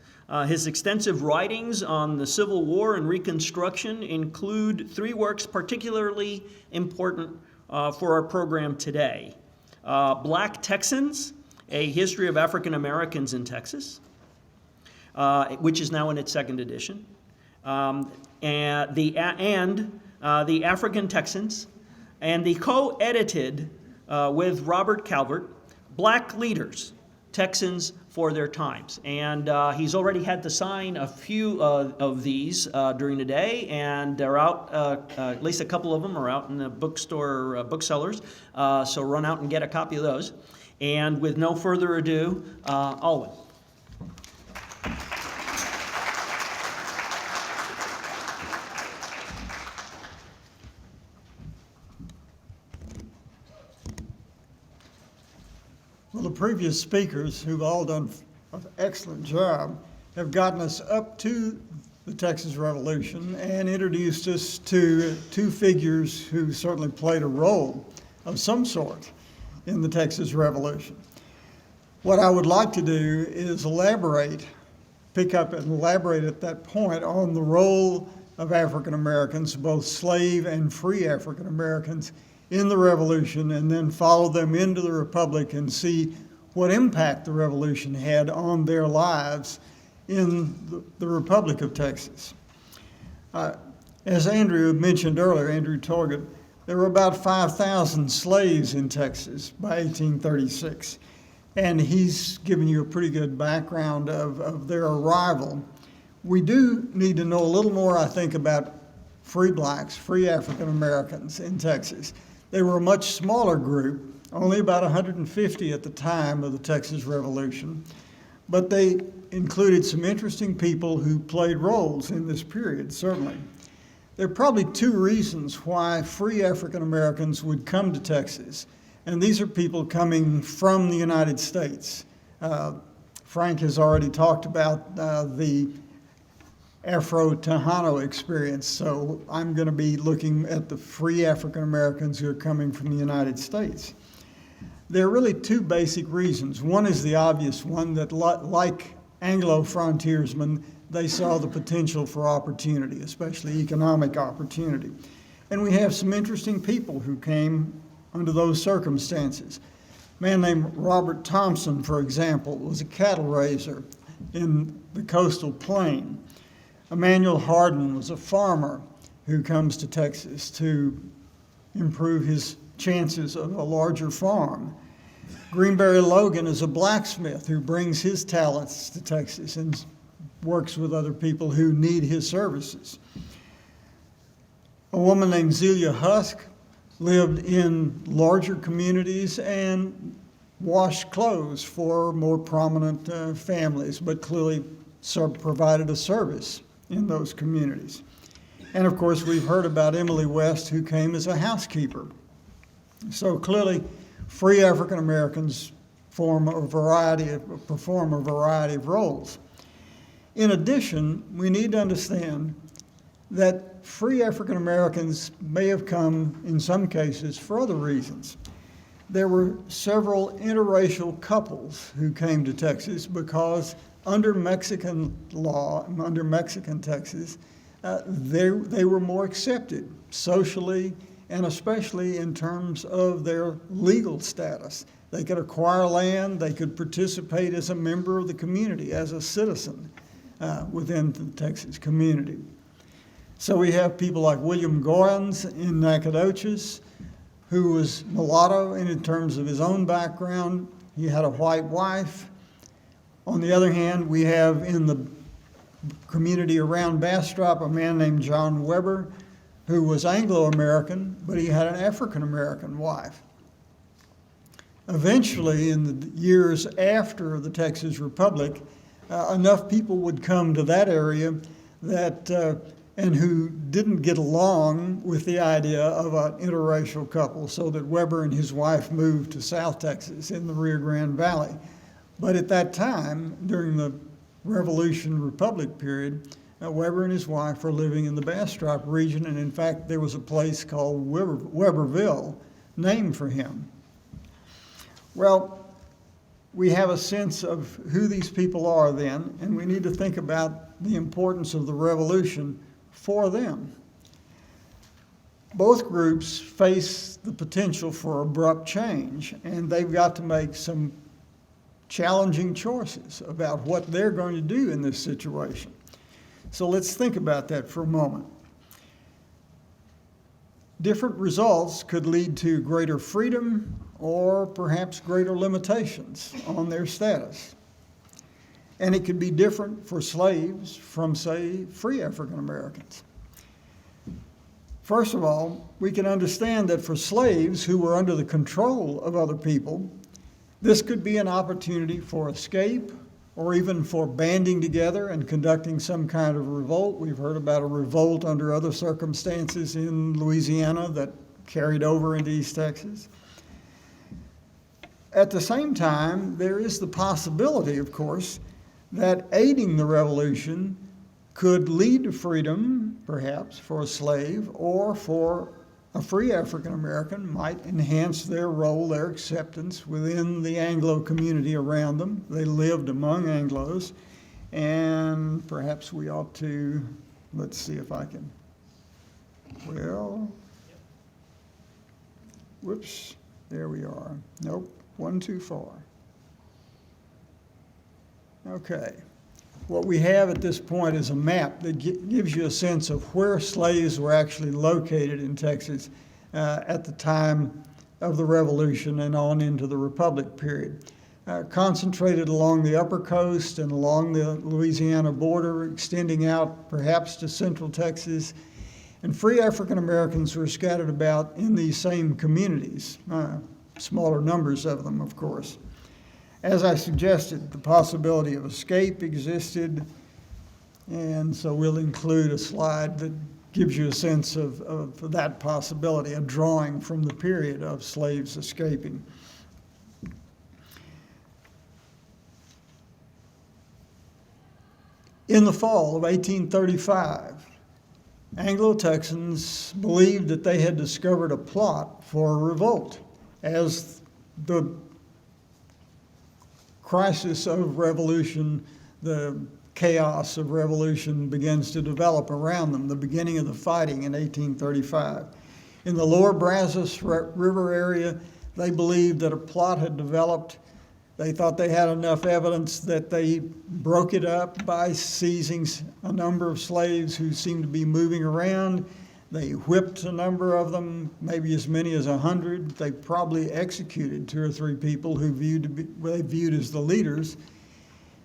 His extensive writings on the Civil War and Reconstruction include 3 works particularly important for our program today. Black Texans, A History of African Americans in Texas, which is now in its 2nd edition, and the African Texans, and the co-edited with Robert Calvert, Black Leaders, Texans for Their Times. And he's already had to sign a few of these during the day, and they're out, at least a couple of them are out in the bookstore, booksellers, so run out and get a copy of those. And with no further ado, Alwyn. Well, the previous speakers, who've all done an excellent job, have gotten us up to the Texas Revolution and introduced us to 2 figures who certainly played a role of some sort in the Texas Revolution. What I would like to do is pick up and elaborate at that point on the role of African Americans, both slave and free African Americans, in the Revolution, and then follow them into the Republic and see what impact the Revolution had on their lives in the Republic of Texas. As Andrew mentioned earlier, Andrew Torgett, there were about 5,000 slaves in Texas by 1836, and he's given you a pretty good background of their arrival. We do need to know a little more, I think, about free blacks, free African Americans in Texas. They were a much smaller group, only about 150 at the time of the Texas Revolution, but they included some interesting people who played roles in this period, certainly. There are probably 2 reasons why free African Americans would come to Texas, and these are people coming from the United States. Frank has already talked about the Afro-Tejano experience, so I'm going to be looking at the free African Americans who are coming from the United States. There are really 2 basic reasons. One is the obvious one, that like Anglo-frontiersmen, they saw the potential for opportunity, especially economic opportunity. And we have some interesting people who came under those circumstances. A man named Robert Thompson, for example, was a cattle raiser in the coastal plain. Emmanuel Hardin was a farmer who comes to Texas to improve his chances of a larger farm. Greenberry Logan is a blacksmith who brings his talents to Texas and works with other people who need his services. A woman named Zelia Husk lived in larger communities and washed clothes for more prominent families, but clearly provided a service in those communities. And of course, we've heard about Emily West, who came as a housekeeper. So clearly, free African Americans perform a variety of roles. In addition, we need to understand that free African Americans may have come, in some cases, for other reasons. There were several interracial couples who came to Texas because under Mexican law, under Mexican Texas, they were more accepted socially and especially in terms of their legal status. They could acquire land, they could participate as a member of the community, as a citizen within the Texas community. So we have people like William Goins in Nacogdoches, who was mulatto, and in terms of his own background, He had a white wife. On the other hand, we have in the community around Bastrop a man named John Weber, who was Anglo-American, but he had an African-American wife. Eventually, in the years after the Texas Republic, enough people would come to that area and who didn't get along with the idea of an interracial couple, so that Weber and his wife moved to South Texas in the Rio Grande Valley. But at that time, during the Revolution Republic period, Weber and his wife were living in the Bastrop region, and in fact, there was a place called Weberville named for him. Well, we have a sense of who these people are then, and we need to think about the importance of the Revolution for them. Both groups face the potential for abrupt change, and they've got to make some challenging choices about what they're going to do in this situation. So let's think about that for a moment. Different results could lead to greater freedom or perhaps greater limitations on their status. And it could be different for slaves from, say, free African Americans. First of all, we can understand that for slaves who were under the control of other people, this could be an opportunity for escape or even for banding together and conducting some kind of revolt. We've heard about a revolt under other circumstances in Louisiana that carried over into East Texas. At the same time, there is the possibility, of course, that aiding the revolution could lead to freedom, perhaps, for a slave, or for a free African American might enhance their role, their acceptance within the Anglo community around them. They lived among Anglos, and perhaps we ought to, let's see if I can, well, whoops, there we are. Nope, one too far. Okay. What we have at this point is a map that gives you a sense of where slaves were actually located in Texas at the time of the Revolution and on into the Republic period. Concentrated along the upper coast and along the Louisiana border, extending out perhaps to central Texas. And free African Americans were scattered about in these same communities, smaller numbers of them, of course. As I suggested, the possibility of escape existed, and so we'll include a slide that gives you a sense of that possibility, a drawing from the period of slaves escaping. In the fall of 1835, Anglo-Texans believed that they had discovered a plot for a revolt as the crisis of revolution, the chaos of revolution begins to develop around them, the beginning of the fighting in 1835. In the lower Brazos River area, they believed that a plot had developed. They thought they had enough evidence that they broke it up by seizing a number of slaves who seemed to be moving around. They whipped a number of them, maybe as many as 100. They probably executed 2 or 3 people who they viewed as the leaders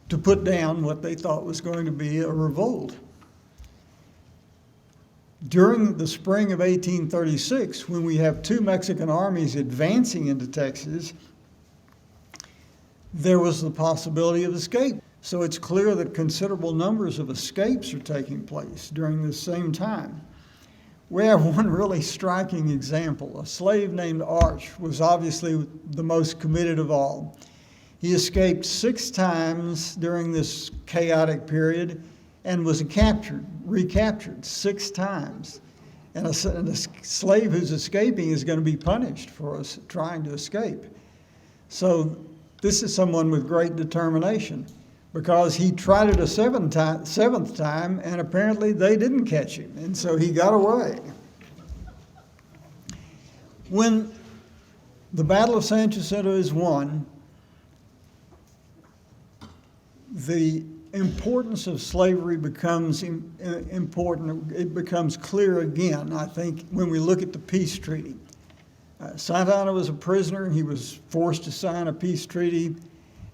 to put down what they thought was going to be a revolt. During the spring of 1836, when we have 2 Mexican armies advancing into Texas, there was the possibility of escape. So it's clear that considerable numbers of escapes are taking place during this same time. We have one really striking example. A slave named Arch was obviously the most committed of all. He escaped 6 times during this chaotic period and was recaptured 6 times. And a slave who's escaping is going to be punished for trying to escape. So this is someone with great determination, because he tried it a 7th time, and apparently they didn't catch him, and so he got away. When the Battle of San Jacinto is won, the importance of slavery becomes important. It becomes clear again, I think, when we look at the peace treaty. Santa Anna was a prisoner. He was forced to sign a peace treaty.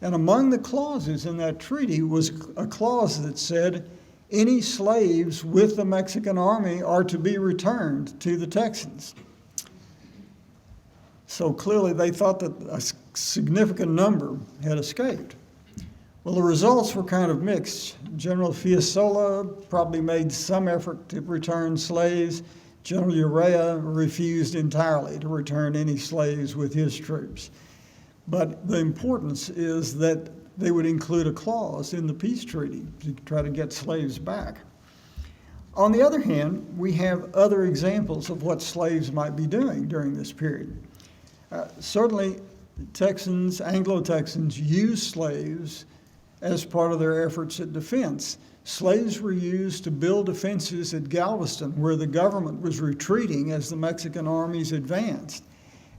And among the clauses in that treaty was a clause that said any slaves with the Mexican army are to be returned to the Texans. So clearly they thought that a significant number had escaped. Well, the results were kind of mixed. General Fiesole probably made some effort to return slaves. General Urrea refused entirely to return any slaves with his troops. But the importance is that they would include a clause in the peace treaty to try to get slaves back. On the other hand, we have other examples of what slaves might be doing during this period. Certainly, Texans, Anglo-Texans, used slaves as part of their efforts at defense. Slaves were used to build defenses at Galveston, where the government was retreating as the Mexican armies advanced.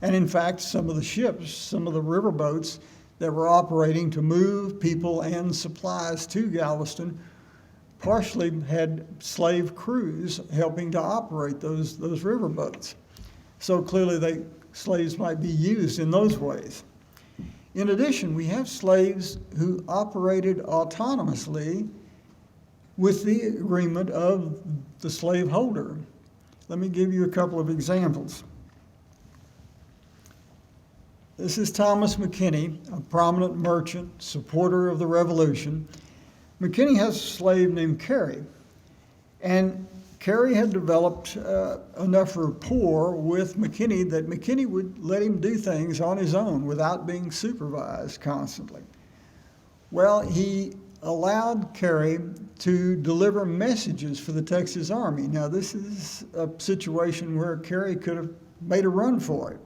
And in fact, some of the ships, some of the riverboats that were operating to move people and supplies to Galveston partially had slave crews helping to operate those riverboats. So clearly slaves might be used in those ways. In addition, we have slaves who operated autonomously with the agreement of the slaveholder. Let me give you a couple of examples. This is Thomas McKinney, a prominent merchant, supporter of the Revolution. McKinney has a slave named Carey, and Carey had developed enough rapport with McKinney that McKinney would let him do things on his own without being supervised constantly. Well, he allowed Carey to deliver messages for the Texas Army. Now, this is a situation where Carey could have made a run for it.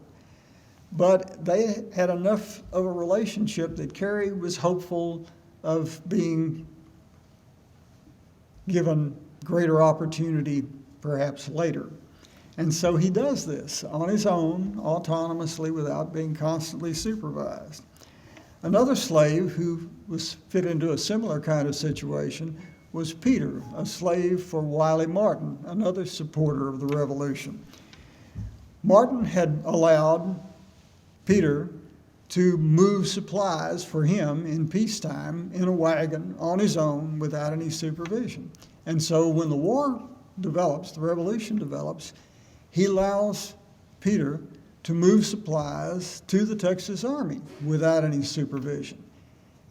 But they had enough of a relationship that Carey was hopeful of being given greater opportunity perhaps later. And so he does this on his own, autonomously, without being constantly supervised. Another slave who was fit into a similar kind of situation was Peter, a slave for Wiley Martin, another supporter of the Revolution. Martin had allowed Peter to move supplies for him in peacetime in a wagon on his own without any supervision. And so when the war develops, the revolution develops, he allows Peter to move supplies to the Texas Army without any supervision.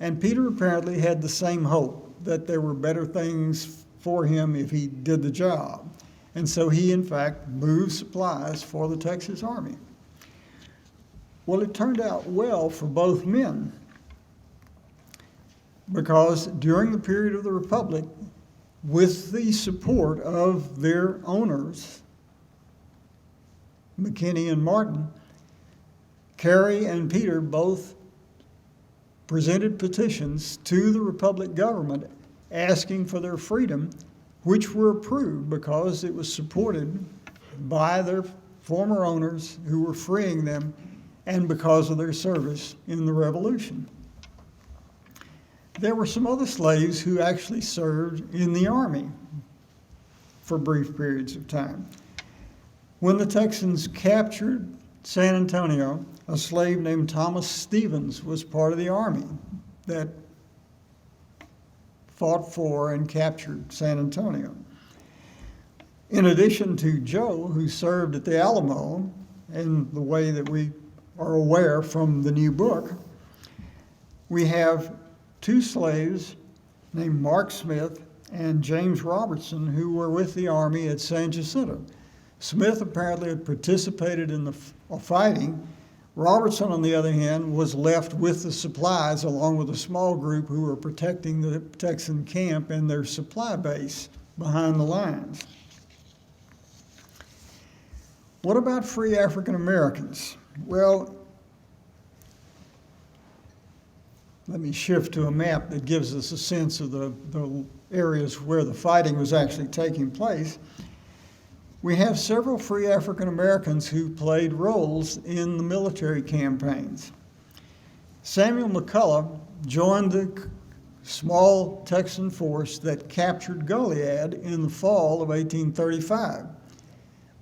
And Peter apparently had the same hope that there were better things for him if he did the job. And so he, in fact, moved supplies for the Texas Army. Well, it turned out well for both men because during the period of the Republic, with the support of their owners, McKinney and Martin, Carey and Peter both presented petitions to the Republic government asking for their freedom, which were approved because it was supported by their former owners who were freeing them and because of their service in the Revolution. There were some other slaves who actually served in the Army for brief periods of time. When the Texans captured San Antonio, a slave named Thomas Stevens was part of the Army that fought for and captured San Antonio. In addition to Joe, who served at the Alamo, in the way that we are aware from the new book, we have two slaves named Mark Smith and James Robertson who were with the Army at San Jacinto. Smith apparently had participated in the fighting. Robertson, on the other hand, was left with the supplies along with a small group who were protecting the Texan camp and their supply base behind the lines. What about free African Americans? Well, let me shift to a map that gives us a sense of the areas where the fighting was actually taking place. We have several free African Americans who played roles in the military campaigns. Samuel McCullough joined the small Texan force that captured Goliad in the fall of 1835.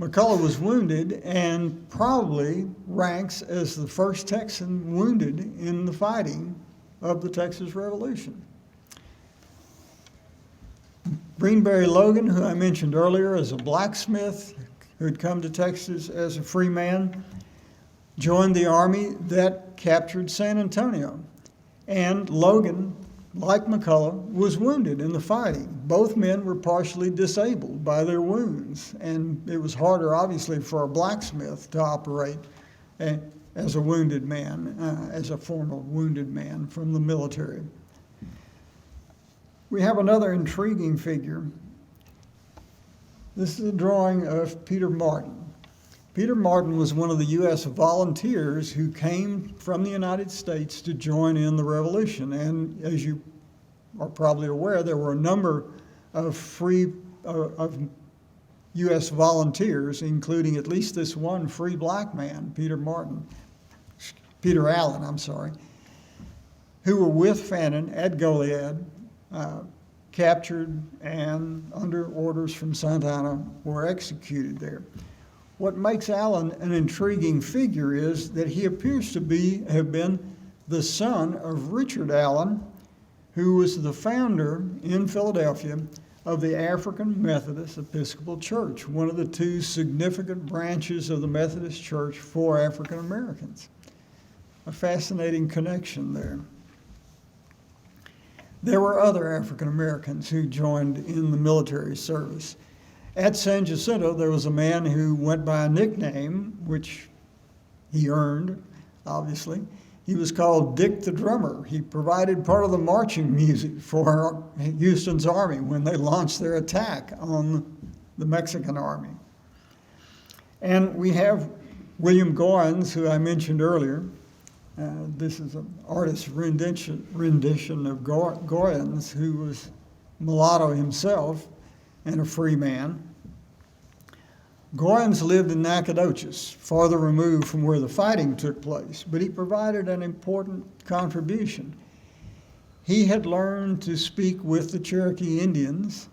McCullough was wounded and probably ranks as the first Texan wounded in the fighting of the Texas Revolution. Greenberry Logan, who I mentioned earlier, is a blacksmith who had come to Texas as a free man, joined the army that captured San Antonio. And Logan, like McCullough, was wounded in the fighting. Both men were partially disabled by their wounds, and it was harder, obviously, for a blacksmith to operate as a wounded man, as a former wounded man from the military. We have another intriguing figure. This is a drawing of Peter Martin. Peter Martin was one of the U.S. volunteers who came from the United States to join in the Revolution. And as you are probably aware, there were a number of U.S. volunteers, including at least this one free black man, Peter Allen, who were with Fannin at Goliad, captured, and under orders from Santa Anna were executed there. What makes Allen an intriguing figure is that he appears to have been the son of Richard Allen, who was the founder in Philadelphia of the African Methodist Episcopal Church, one of the two significant branches of the Methodist Church for African Americans. A fascinating connection there. There were other African Americans who joined in the military service. At San Jacinto, there was a man who went by a nickname, which he earned, obviously. He was called Dick the Drummer. He provided part of the marching music for Houston's army when they launched their attack on the Mexican army. And we have William Goins, who I mentioned earlier. This is an artist's rendition of Goins, who was mulatto himself and a free man. Goins lived in Nacogdoches, farther removed from where the fighting took place, but he provided an important contribution. He had learned to speak with the Cherokee Indians,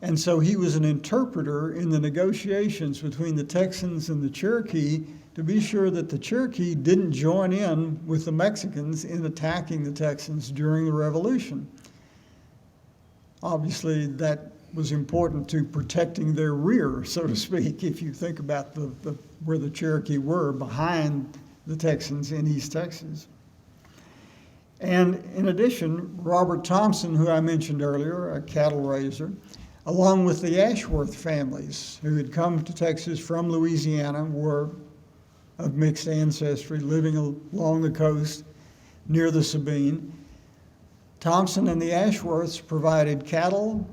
and so he was an interpreter in the negotiations between the Texans and the Cherokee to be sure that the Cherokee didn't join in with the Mexicans in attacking the Texans during the Revolution. Obviously, that was important to protecting their rear, so to speak, if you think about where the Cherokee were behind the Texans in East Texas. And in addition, Robert Thompson, who I mentioned earlier, a cattle raiser, along with the Ashworth families who had come to Texas from Louisiana, were of mixed ancestry, living along the coast near the Sabine. Thompson and the Ashworths provided cattle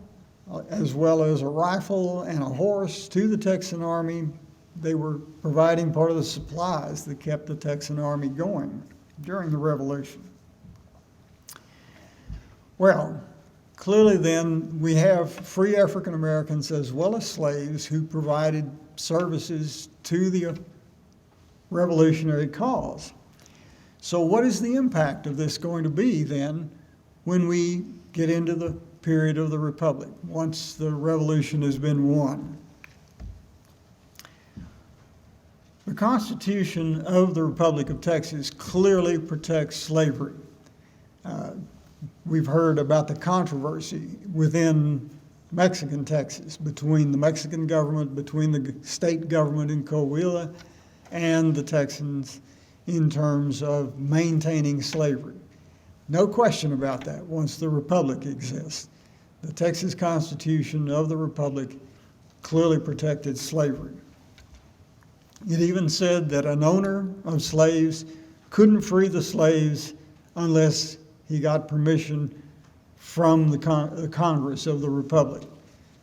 as well as a rifle and a horse to the Texan Army. They were providing part of the supplies that kept the Texan Army going during the Revolution. Well, clearly then we have free African Americans as well as slaves who provided services to the revolutionary cause. So what is the impact of this going to be then when we get into the period of the Republic, once the Revolution has been won? The Constitution of the Republic of Texas clearly protects slavery. We've heard about the controversy within Mexican Texas between the Mexican government, between the state government in Coahuila, and the Texans in terms of maintaining slavery. No question about that once the Republic exists. The Texas Constitution of the Republic clearly protected slavery. It even said that an owner of slaves couldn't free the slaves unless he got permission from the Congress of the Republic.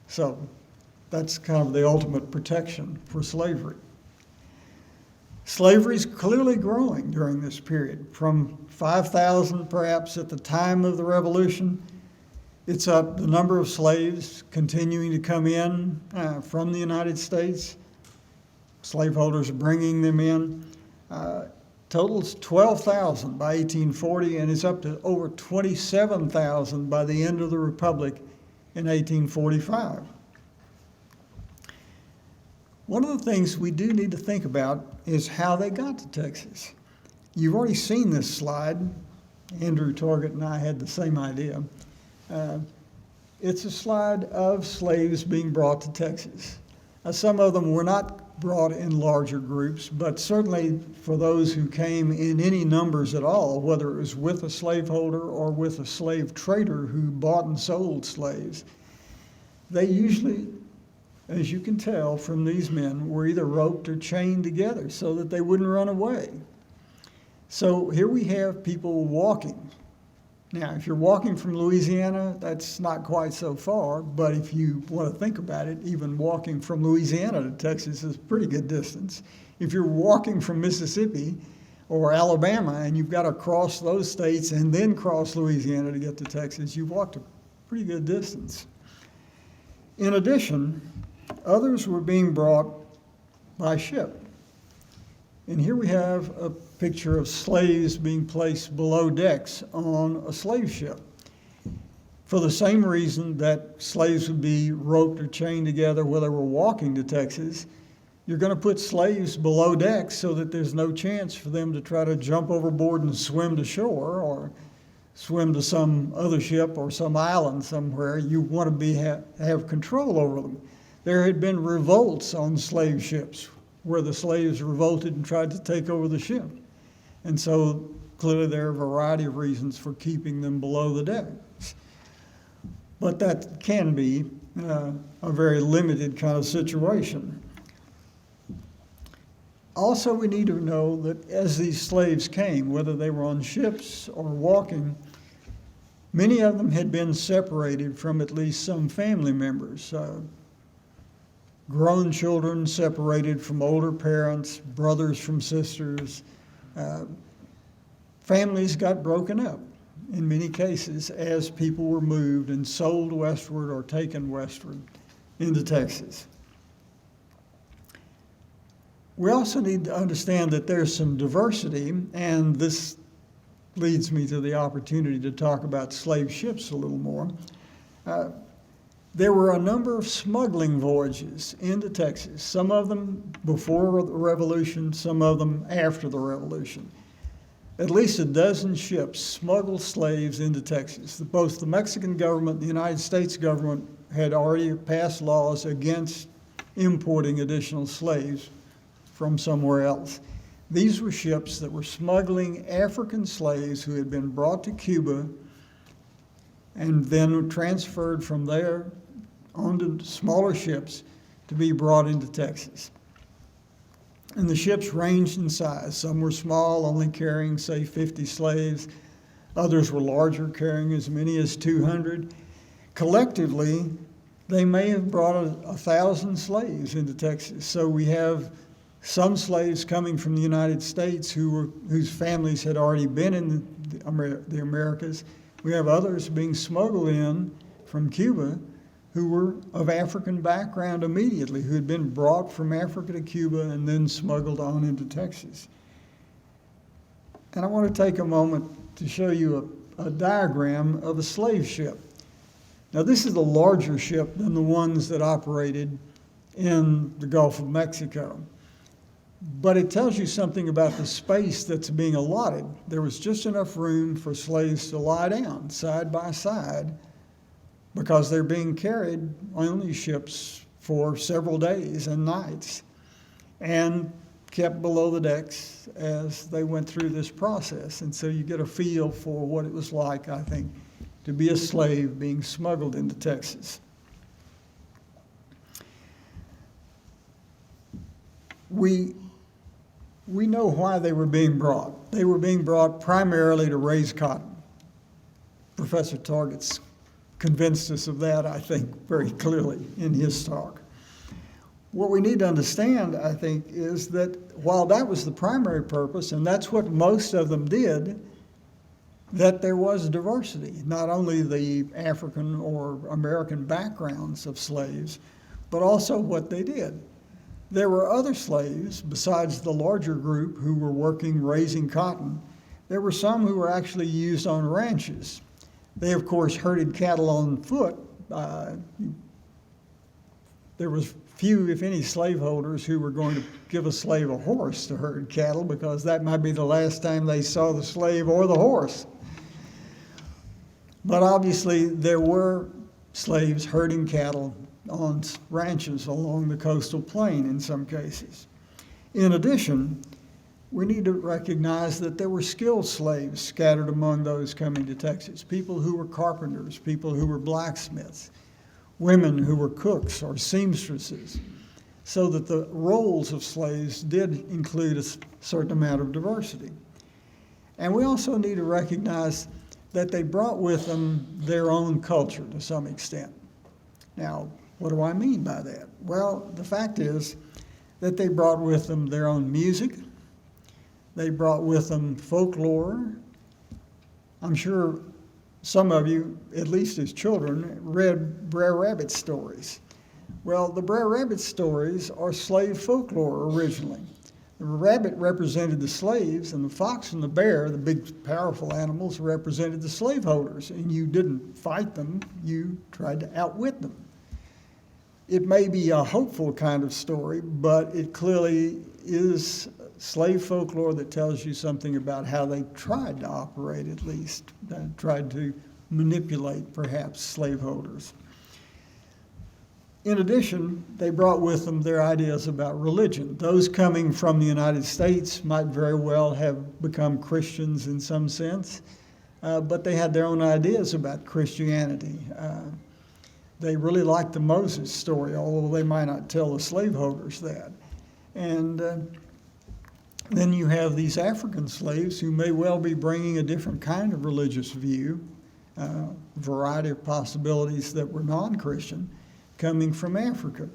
So that's kind of the ultimate protection for slavery. Slavery is clearly growing during this period. From 5,000 perhaps at the time of the Revolution, it's up, the number of slaves continuing to come in from the United States. Slaveholders bringing them in. Totals 12,000 by 1840, and it's up to over 27,000 by the end of the Republic in 1845. One of the things we do need to think about is how they got to Texas. You've already seen this slide. Andrew Target and I had the same idea. It's a slide of slaves being brought to Texas. Some of them were not brought in larger groups, but certainly for those who came in any numbers at all, whether it was with a slaveholder or with a slave trader who bought and sold slaves, they usually, as you can tell from these men, were either roped or chained together so that they wouldn't run away. So here we have people walking. Now, if you're walking from Louisiana, that's not quite so far, but if you want to think about it, even walking from Louisiana to Texas is a pretty good distance. If you're walking from Mississippi or Alabama and you've got to cross those states and then cross Louisiana to get to Texas, you've walked a pretty good distance. In addition, others were being brought by ship. And here we have a picture of slaves being placed below decks on a slave ship. For the same reason that slaves would be roped or chained together while they were walking to Texas, you're going to put slaves below decks so that there's no chance for them to try to jump overboard and swim to shore or swim to some other ship or some island somewhere. You want to have control over them. There had been revolts on slave ships where the slaves revolted and tried to take over the ship. And so clearly there are a variety of reasons for keeping them below the decks. But that can be a very limited kind of situation. Also, we need to know that as these slaves came, whether they were on ships or walking, many of them had been separated from at least some family members. Grown children separated from older parents, brothers from sisters. Families got broken up in many cases as people were moved and sold westward or taken westward into Texas. We also need to understand that there's some diversity, and this leads me to the opportunity to talk about slave ships a little more. There were a number of smuggling voyages into Texas, some of them before the Revolution, some of them after the Revolution. At least a dozen ships smuggled slaves into Texas. Both the Mexican government and the United States government had already passed laws against importing additional slaves from somewhere else. These were ships that were smuggling African slaves who had been brought to Cuba and then transferred from there onto smaller ships to be brought into Texas. And the ships ranged in size. Some were small, only carrying, say, 50 slaves. Others were larger, carrying as many as 200. Collectively, they may have brought 1,000 slaves into Texas. So we have some slaves coming from the United States whose families had already been in the Americas. We have others being smuggled in from Cuba who were of African background immediately, who had been brought from Africa to Cuba and then smuggled on into Texas. And I want to take a moment to show you a diagram of a slave ship. Now, this is a larger ship than the ones that operated in the Gulf of Mexico. But it tells you something about the space that's being allotted. There was just enough room for slaves to lie down side by side because they're being carried on these ships for several days and nights and kept below the decks as they went through this process. And so you get a feel for what it was like, I think, to be a slave being smuggled into Texas. We know why they were being brought. They were being brought primarily to raise cotton. Professor Target's convinced us of that, I think, very clearly in his talk. What we need to understand, I think, is that while that was the primary purpose, and that's what most of them did, that there was diversity, not only the African or American backgrounds of slaves, but also what they did. There were other slaves, besides the larger group who were working raising cotton. There were some who were actually used on ranches. They, of course, herded cattle on foot. There was few, if any, slaveholders who were going to give a slave a horse to herd cattle, because that might be the last time they saw the slave or the horse. But obviously there were slaves herding cattle on ranches along the coastal plain in some cases. In addition, we need to recognize that there were skilled slaves scattered among those coming to Texas, people who were carpenters, people who were blacksmiths, women who were cooks or seamstresses, so that the roles of slaves did include a certain amount of diversity. And we also need to recognize that they brought with them their own culture to some extent. Now, what do I mean by that? Well, the fact is that they brought with them their own music. They brought with them folklore. I'm sure some of you, at least as children, read Brer Rabbit stories. Well, the Brer Rabbit stories are slave folklore originally. The rabbit represented the slaves, and the fox and the bear, the big, powerful animals, represented the slaveholders. And you didn't fight them, you tried to outwit them. It may be a hopeful kind of story, but it clearly is slave folklore that tells you something about how they tried to operate, at least, tried to manipulate, perhaps, slaveholders. In addition, they brought with them their ideas about religion. Those coming from the United States might very well have become Christians in some sense, but they had their own ideas about Christianity. They really liked the Moses story, although they might not tell the slaveholders that. And then you have these African slaves who may well be bringing a different kind of religious view, variety of possibilities that were non-Christian, coming from Africa.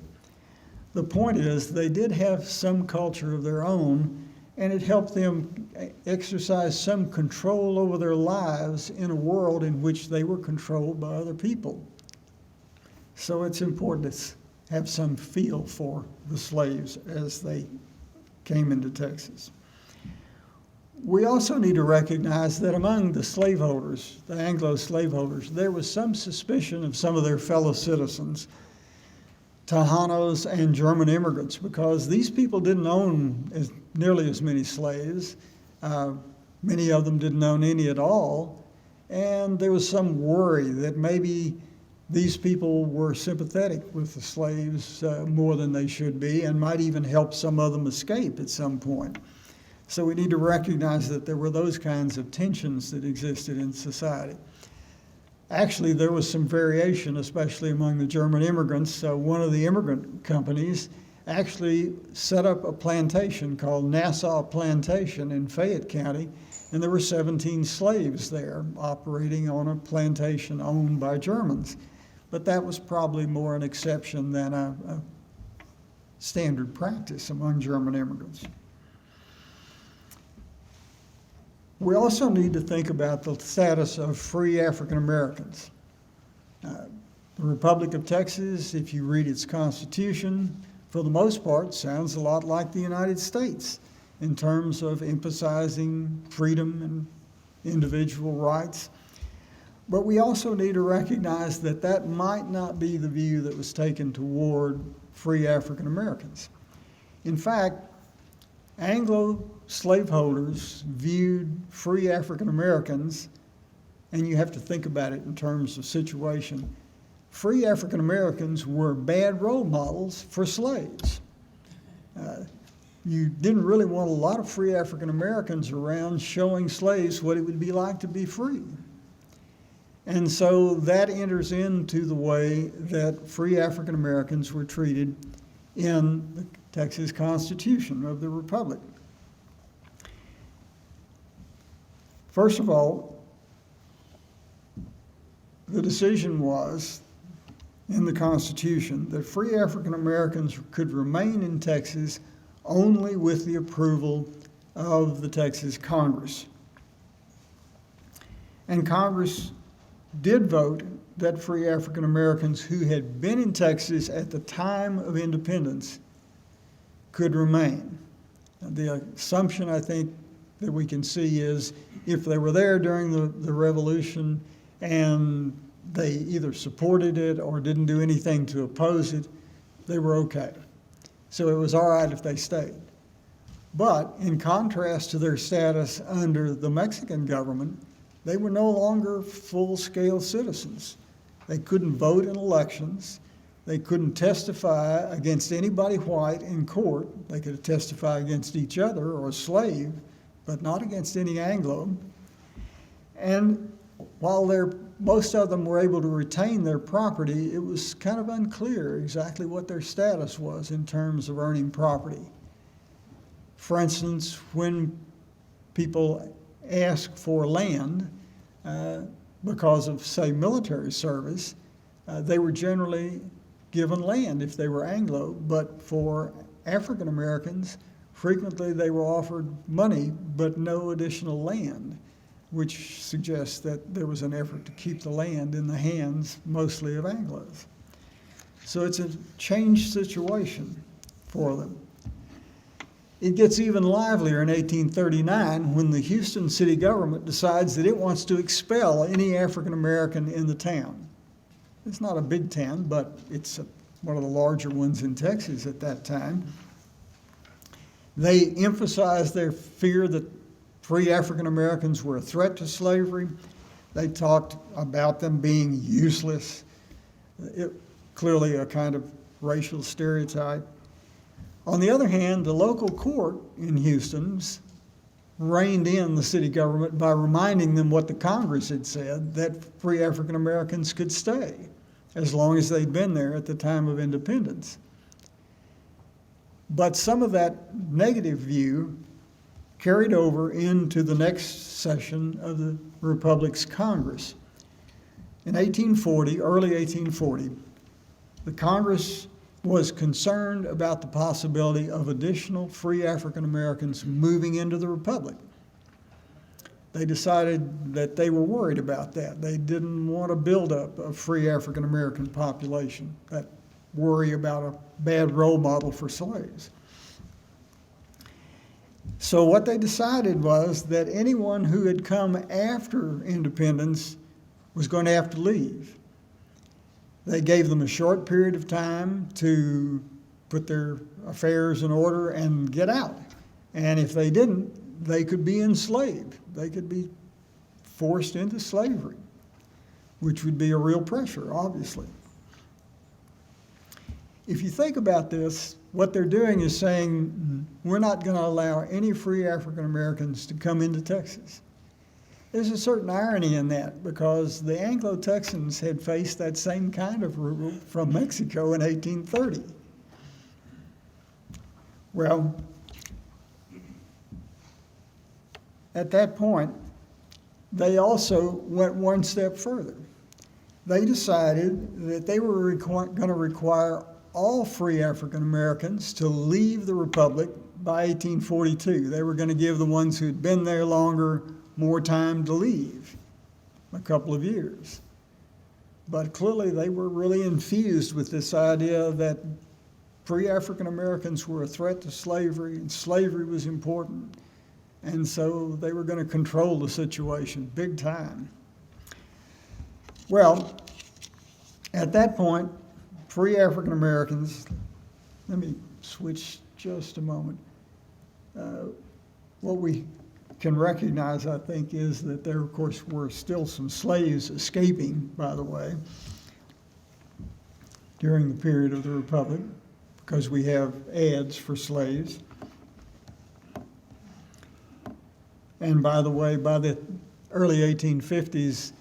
The point is, they did have some culture of their own, and it helped them exercise some control over their lives in a world in which they were controlled by other people. So it's important to have some feel for the slaves as they came into Texas. We also need to recognize that among the slaveholders, the Anglo slaveholders, there was some suspicion of some of their fellow citizens, Tejanos and German immigrants, because these people didn't own nearly as many slaves. Many of them didn't own any at all. And there was some worry that maybe these people were sympathetic with the slaves more than they should be, and might even help some of them escape at some point. So we need to recognize that there were those kinds of tensions that existed in society. Actually, there was some variation, especially among the German immigrants. One of the immigrant companies actually set up a plantation called Nassau Plantation in Fayette County, and there were 17 slaves there operating on a plantation owned by Germans. But that was probably more an exception than a standard practice among German immigrants. We also need to think about the status of free African Americans. The Republic of Texas, if you read its constitution, for the most part, sounds a lot like the United States in terms of emphasizing freedom and individual rights. But we also need to recognize that that might not be the view that was taken toward free African Americans. In fact, Anglo slaveholders viewed free African Americans, and you have to think about it in terms of situation, free African Americans were bad role models for slaves. You didn't really want a lot of free African Americans around showing slaves what it would be like to be free. And so that enters into the way that free African Americans were treated in the Texas Constitution of the Republic. First of all, the decision was in the Constitution that free African Americans could remain in Texas only with the approval of the Texas Congress. And Congress did vote that free African Americans who had been in Texas at the time of independence could remain. The assumption, I think, that we can see is if they were there during the revolution and they either supported it or didn't do anything to oppose it, they were okay. So it was all right if they stayed. But in contrast to their status under the Mexican government, they were no longer full-scale citizens. They couldn't vote in elections. They couldn't testify against anybody white in court. They could testify against each other or a slave, but not against any Anglo. And while most of them were able to retain their property, it was kind of unclear exactly what their status was in terms of earning property. For instance, when people ask for land because of, say, military service, they were generally given land if they were Anglo, but for African Americans, frequently they were offered money but no additional land, which suggests that there was an effort to keep the land in the hands mostly of Anglos. So it's a changed situation for them. It gets even livelier in 1839 when the Houston city government decides that it wants to expel any African American in the town. It's not a big town, but it's one of the larger ones in Texas at that time. They emphasized their fear that free African Americans were a threat to slavery. They talked about them being useless, clearly a kind of racial stereotype. On the other hand, the local court in Houston reined in the city government by reminding them what the Congress had said, that free African Americans could stay as long as they'd been there at the time of independence. But some of that negative view carried over into the next session of the Republic's Congress. In 1840, early 1840, the Congress was concerned about the possibility of additional free African Americans moving into the Republic. They decided that they were worried about that. They didn't want a buildup of free African American population, that worry about a bad role model for slaves. So what they decided was that anyone who had come after independence was going to have to leave. They gave them a short period of time to put their affairs in order and get out. And if they didn't, they could be enslaved. They could be forced into slavery, which would be a real pressure, obviously. If you think about this, what they're doing is saying, we're not going to allow any free African Americans to come into Texas. There's a certain irony in that because the Anglo-Texans had faced that same kind of rule from Mexico in 1830. Well, at that point, they also went one step further. They decided that they were going to require all free African Americans to leave the Republic by 1842. They were going to give the ones who'd been there longer more time to leave, a couple of years. But clearly they were really infused with this idea that free African Americans were a threat to slavery and slavery was important. And so they were going to control the situation big time. Well, at that point, free African Americans, let me switch just a moment. What we can recognize, I think, is that there, of course, were still some slaves escaping, by the way, during the period of the Republic, because we have ads for slaves. And by the way, by the early 1850s,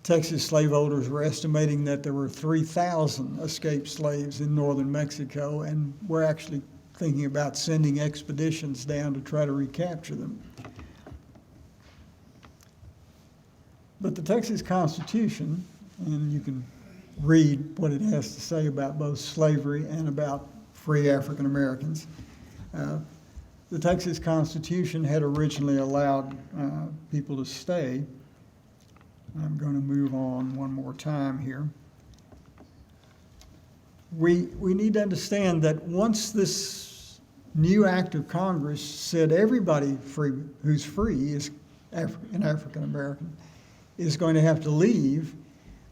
Texas slaveholders were estimating that there were 3,000 escaped slaves in northern Mexico, and we're actually thinking about sending expeditions down to try to recapture them. But the Texas Constitution, and you can read what it has to say about both slavery and about free African Americans. The Texas Constitution had originally allowed people to stay. I'm going to move on one more time here. We need to understand that once this new act of Congress said everybody who's free is an African American is going to have to leave,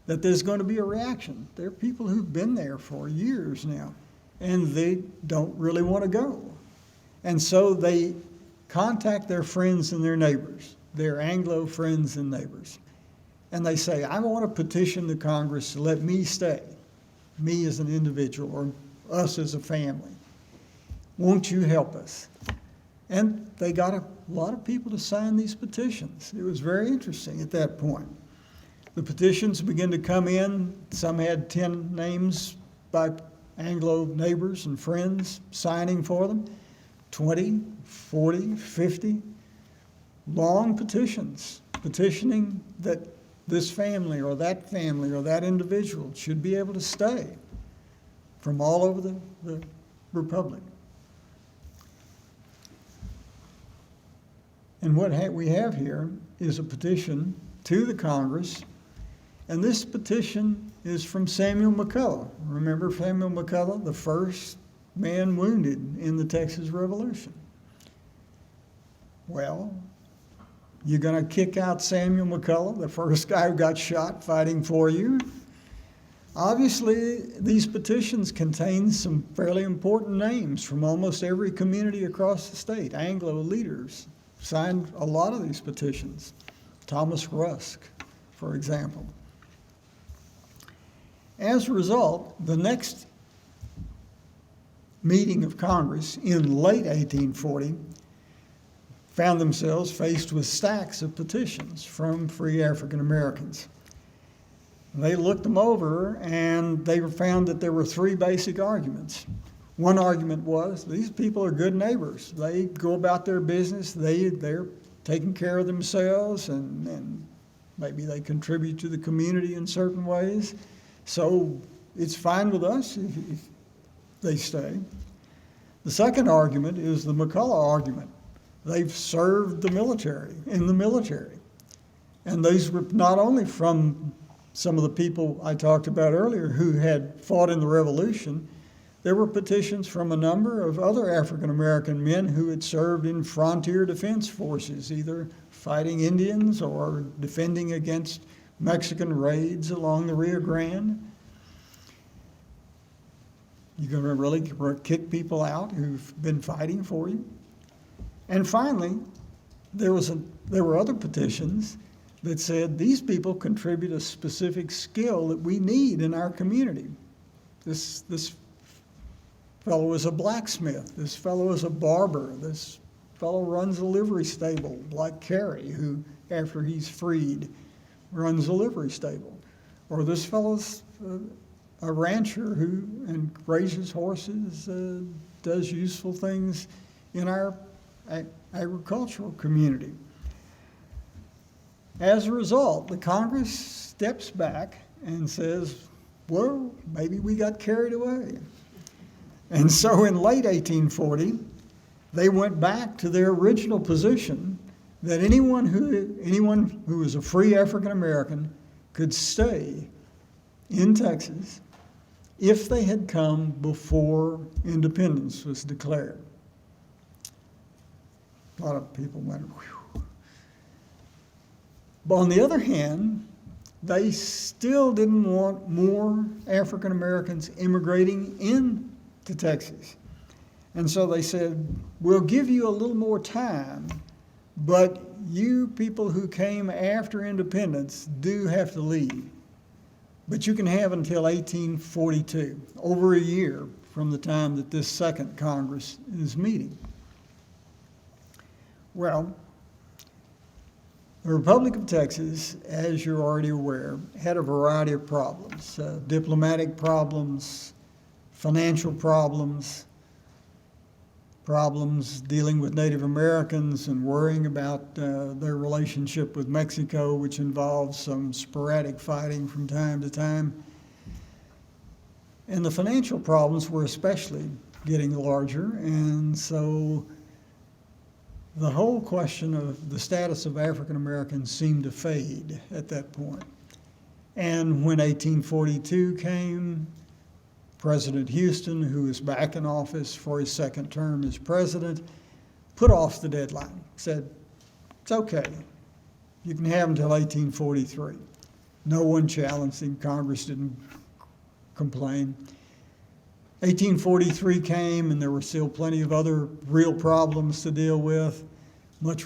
that there's going to be a reaction. There are people who've been there for years now, and they don't really want to go. And so they contact their friends and their neighbors, their Anglo friends and neighbors. And they say, I want to petition the Congress to let me stay, me as an individual or us as a family. Won't you help us? And they got a lot of people to sign these petitions. It was very interesting at that point. The petitions began to come in. Some had 10 names by Anglo neighbors and friends signing for them. 20, 40, 50. Long petitions, petitioning that this family or that individual should be able to stay from all over the Republic. And what we have here is a petition to the Congress, and this petition is from Samuel McCullough. Remember Samuel McCullough, the first man wounded in the Texas Revolution? Well, you're going to kick out Samuel McCullough, the first guy who got shot fighting for you? Obviously, these petitions contain some fairly important names from almost every community across the state. Anglo leaders signed a lot of these petitions. Thomas Rusk, for example. As a result, the next meeting of Congress in late 1840 found themselves faced with stacks of petitions from free African Americans. They looked them over and they found that there were 3 basic arguments. One argument was these people are good neighbors. They go about their business, they're taking care of themselves, and maybe they contribute to the community in certain ways. So it's fine with us if they stay. The second argument is the McCullough argument. They've served in the military. And these were not only from some of the people I talked about earlier who had fought in the Revolution, there were petitions from a number of other African American men who had served in frontier defense forces, either fighting Indians or defending against Mexican raids along the Rio Grande. You're going to really kick people out who've been fighting for you? And finally, there were other petitions that said these people contribute a specific skill that we need in our community. This fellow is a blacksmith. This fellow is a barber. This fellow runs a livery stable, like Carey, who, after he's freed, runs a livery stable. Or this fellow's a rancher and raises horses, does useful things in our agricultural community. As a result, the Congress steps back and says, well, maybe we got carried away. And so in late 1840, they went back to their original position that anyone who was a free African American could stay in Texas if they had come before independence was declared. A lot of people went, whew. But on the other hand, they still didn't want more African Americans immigrating into Texas. And so they said, we'll give you a little more time, but you people who came after independence do have to leave. But you can have until 1842, over a year from the time that this second Congress is meeting. Well, the Republic of Texas, as you're already aware, had a variety of problems, diplomatic problems, financial problems, problems dealing with Native Americans and worrying about their relationship with Mexico, which involves some sporadic fighting from time to time. And the financial problems were especially getting larger, and so the whole question of the status of African Americans seemed to fade at that point. And when 1842 came, President Houston, who was back in office for his second term as president, put off the deadline, said, it's okay, you can have until 1843 came, and there were still plenty of other real problems to deal with, much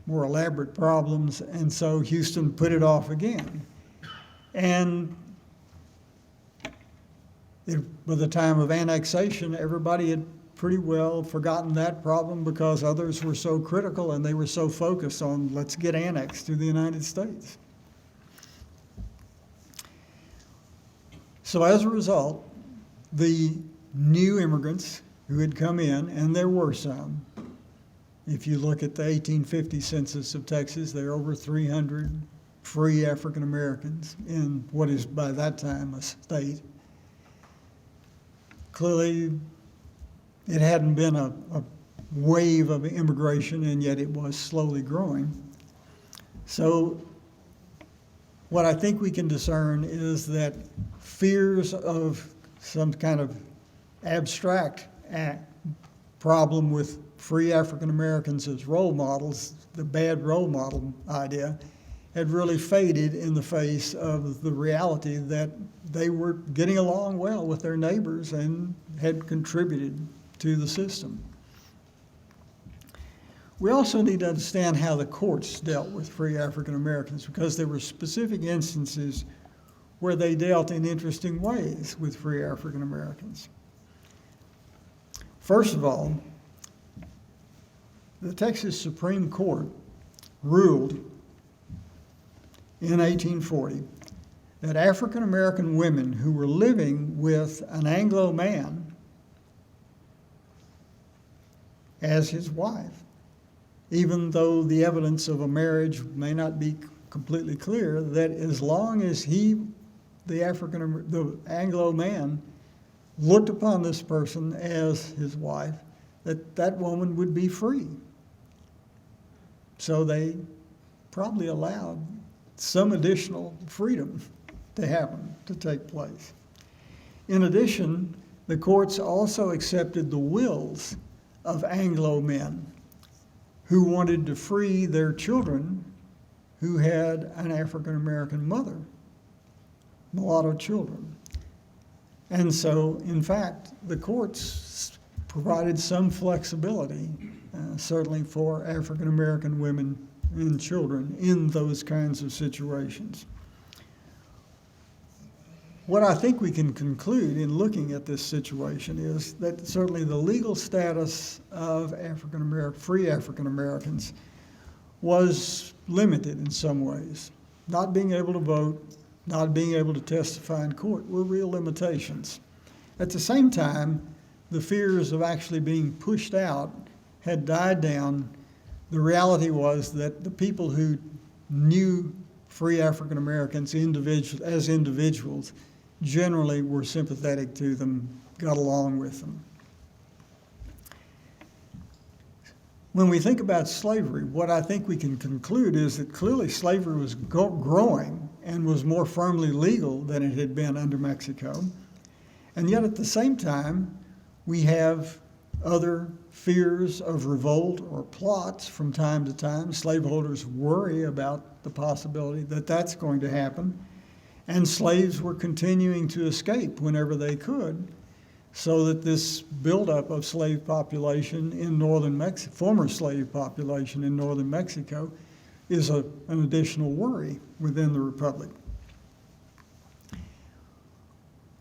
more elaborate problems, and so Houston put it off again. And by the time of annexation, everybody had pretty well forgotten that problem because others were so critical and they were so focused on let's get annexed to the United States. So as a result, the new immigrants who had come in, and there were some, if you look at the 1850 census of Texas, there are over 300 free African Americans in what is by that time a state. Clearly, it hadn't been a wave of immigration, and yet it was slowly growing. So what I think we can discern is that fears of some kind of abstract problem with free African Americans as role models, the bad role model idea, had really faded in the face of the reality that they were getting along well with their neighbors and had contributed to the system. We also need to understand how the courts dealt with free African Americans, because there were specific instances where they dealt in interesting ways with free African Americans. First of all, the Texas Supreme Court ruled in 1840 that African American women who were living with an Anglo man as his wife, even though the evidence of a marriage may not be completely clear, that as long as the Anglo man looked upon this person as his wife, that woman would be free. So they probably allowed some additional freedom to happen, to take place. In addition, the courts also accepted the wills of Anglo men who wanted to free their children who had an African American mother, mulatto children. And so, in fact, the courts provided some flexibility, certainly for African American women and children in those kinds of situations. What I think we can conclude in looking at this situation is that certainly the legal status of free African Americans was limited in some ways. Not being able to vote, not being able to testify in court were real limitations. At the same time, the fears of actually being pushed out had died down. The reality was that the people who knew free African Americans as individuals generally were sympathetic to them, got along with them. When we think about slavery, what I think we can conclude is that clearly slavery was growing and was more firmly legal than it had been under Mexico. And yet at the same time, we have other fears of revolt or plots from time to time. Slaveholders worry about the possibility that that's going to happen. And slaves were continuing to escape whenever they could, so that this buildup of slave population in northern Mexico, former slave population in northern Mexico, is an additional worry within the Republic.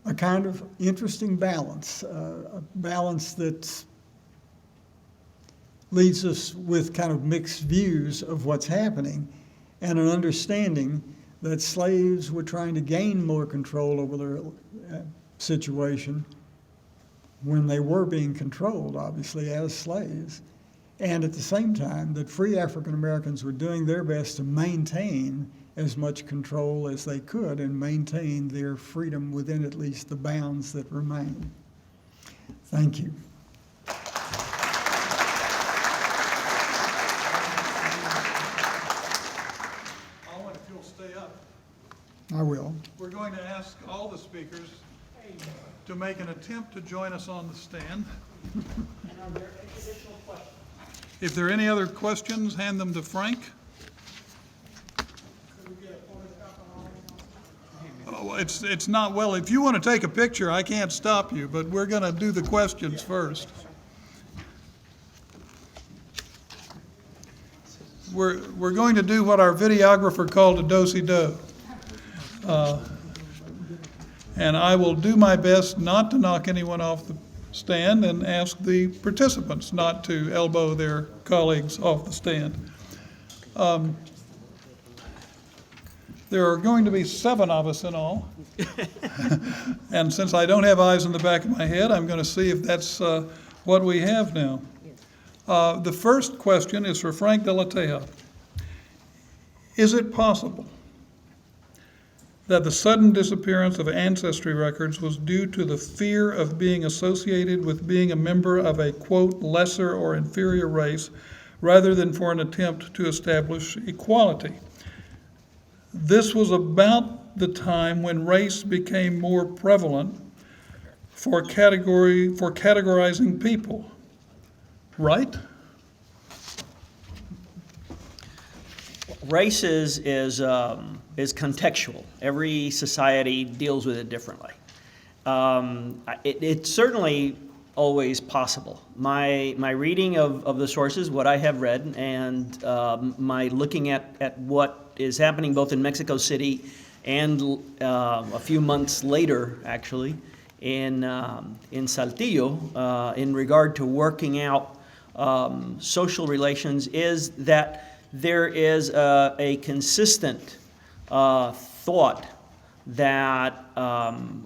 A kind of interesting balance, a balance that leads us with kind of mixed views of what's happening, and an understanding that slaves were trying to gain more control over their situation when they were being controlled, obviously, as slaves. And at the same time, that free African Americans were doing their best to maintain as much control as they could and maintain their freedom within at least the bounds that remain. Thank you. I will. We're going to ask all the speakers to make an attempt to join us on the stand. And are there any additional questions? If there are any other questions, hand them to Frank. It's not, well, if you want to take a picture, I can't stop you, but we're going to do the questions first. We're going to do what our videographer called a do-si-do. And I will do my best not to knock anyone off the stand and ask the participants not to elbow their colleagues off the stand. There are going to be 7 of us in all. And since I don't have eyes in the back of my head, I'm going to see if that's what we have now. The first question is for Frank de la Teja. Is it possible that the sudden disappearance of ancestry records was due to the fear of being associated with being a member of a, quote, lesser or inferior race, rather than for an attempt to establish equality? This was about the time when race became more prevalent for categorizing people, right? Race is contextual. Every society deals with it differently. It's certainly always possible. My reading of the sources, what I have read, and my looking at what is happening both in Mexico City and a few months later, actually, in Saltillo, in regard to working out social relations, is that there is a consistent thought that, well,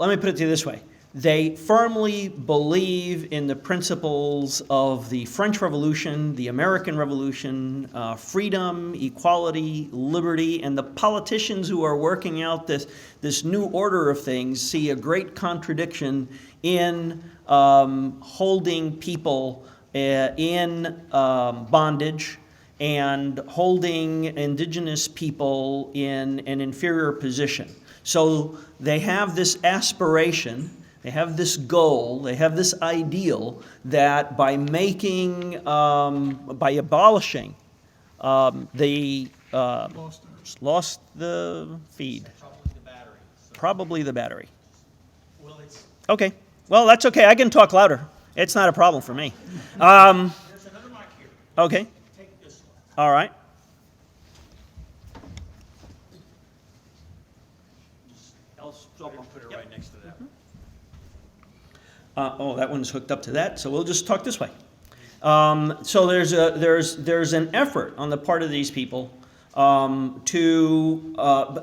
let me put it to you this way. They firmly believe in the principles of the French Revolution, the American Revolution, freedom, equality, liberty, and the politicians who are working out this new order of things see a great contradiction in holding people in bondage and holding indigenous people in an inferior position. So they have this aspiration, they have this goal, they have this ideal that by abolishing the, lost the feed. Probably the battery. Okay, well, that's okay, I can talk louder. It's not a problem for me. There's another mic here. Okay, Take this one. all right. Put it right next to that. Oh, that one's hooked up to that, so we'll just talk this way. So there's an effort on the part of these people to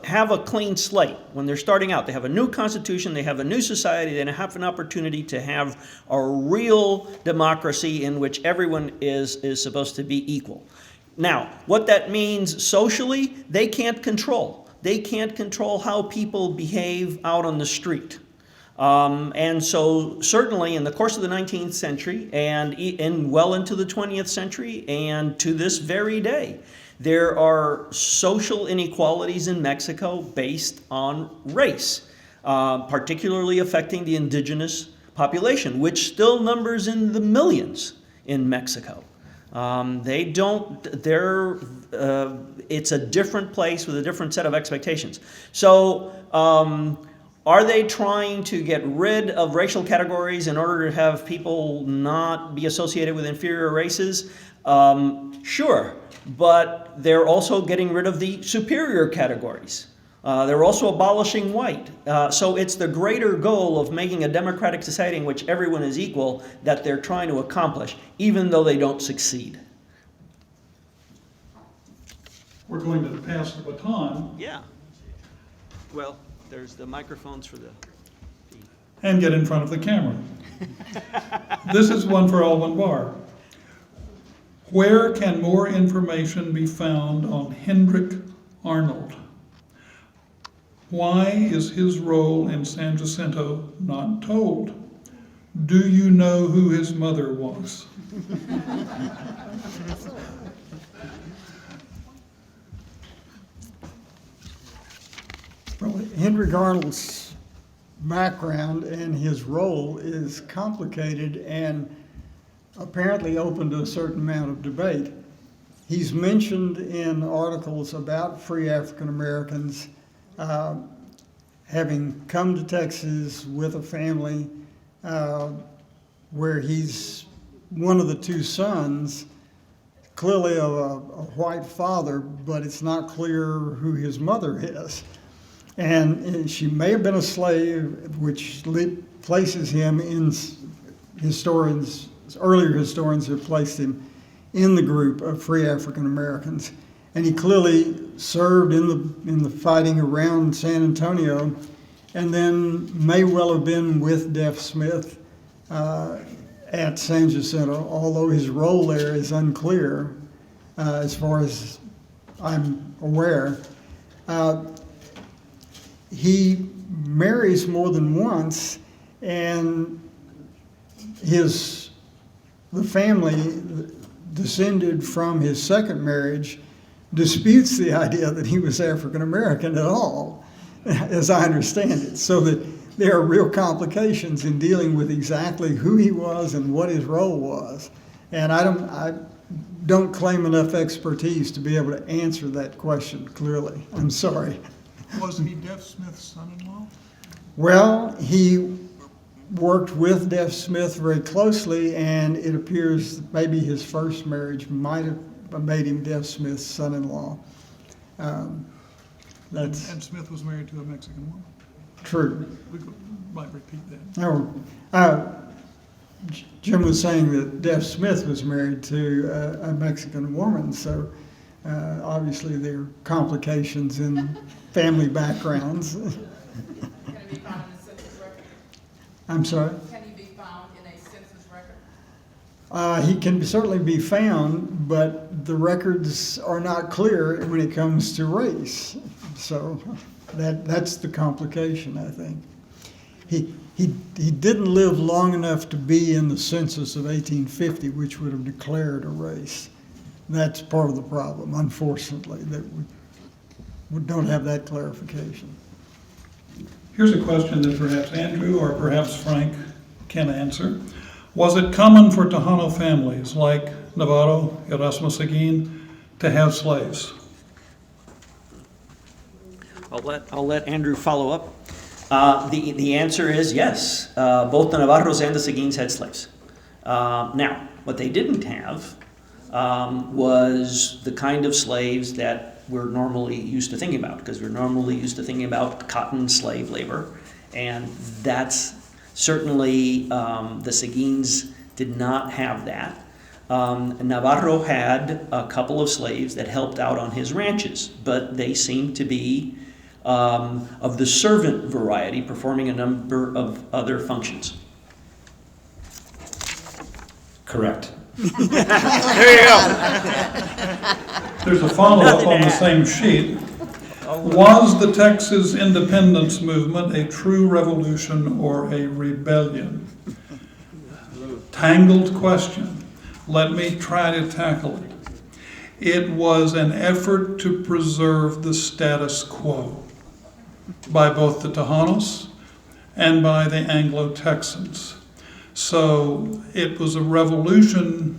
have a clean slate when they're starting out. They have a new constitution, they have a new society, they have an opportunity to have a real democracy in which everyone is supposed to be equal. Now, what that means socially, they can't control. They can't control how people behave out on the street. And so certainly in the course of the 19th century and well into the 20th century and to this very day, there are social inequalities in Mexico based on race, particularly affecting the indigenous population, which still numbers in the millions in Mexico. It's a different place with a different set of expectations. So, are they trying to get rid of racial categories in order to have people not be associated with inferior races? Sure, but they're also getting rid of the superior categories. They're also abolishing white. So it's the greater goal of making a democratic society in which everyone is equal that they're trying to accomplish, even though they don't succeed. We're going to pass the baton Yeah. Well, there's the microphones for the... and get in front of the camera. This is one for Alwyn Barr. Where can more information be found on Hendrik Arnold? Why is his role in San Jacinto not told? Do you know who his mother was? Well, Hendrik Arnold's background and his role is complicated and apparently open to a certain amount of debate. He's mentioned in articles about free African Americans having come to Texas with a family where he's one of the two sons, clearly of a white father, but it's not clear who his mother is. And she may have been a slave, which places him in earlier historians have placed him in the group of free African Americans. And he clearly served in the fighting around San Antonio, and then may well have been with Deaf Smith at San Jacinto, although his role there is unclear as far as I'm aware. He marries more than once, and the family descended from his second marriage disputes the idea that he was African American at all, as I understand it. So that there are real complications in dealing with exactly who he was and what his role was. And I don't claim enough expertise to be able to answer that question clearly. I'm sorry. Was he Deaf Smith's son-in-law? Well, he worked with Deaf Smith very closely, and it appears maybe his first marriage might have made him Deaf Smith's son-in-law. That's And Smith was married to a Mexican woman. true. Might repeat that. Oh, Jim was saying that Deaf Smith was married to a Mexican woman, so obviously there are complications in family backgrounds. Can it be found in a census record? I'm sorry? Can he be found in a census record? He can certainly be found, but the records are not clear when it comes to race. So that's the complication, I think. He didn't live long enough to be in the census of 1850, which would have declared a race. That's part of the problem, unfortunately, that we don't have that clarification. Here's a question that perhaps Andrew or perhaps Frank can answer. Was it common for Tejano families like Navarro, Erasmus Seguin, to have slaves? I'll let Andrew follow up. The answer is yes. Both the Navarros and the Seguins had slaves. Now, what they didn't have was the kind of slaves that we're normally used to thinking about, because we're normally used to thinking about cotton slave labor, and that's certainly the Seguins did not have that. Navarro had a couple of slaves that helped out on his ranches, but they seemed to be of the servant variety, performing a number of other functions. Correct. There's a follow-up on the same sheet. Was the Texas independence movement a true revolution or a rebellion? Tangled question. Let me try to tackle it. It was an effort to preserve the status quo by both the Tejanos and by the Anglo-Texans. So it was a revolution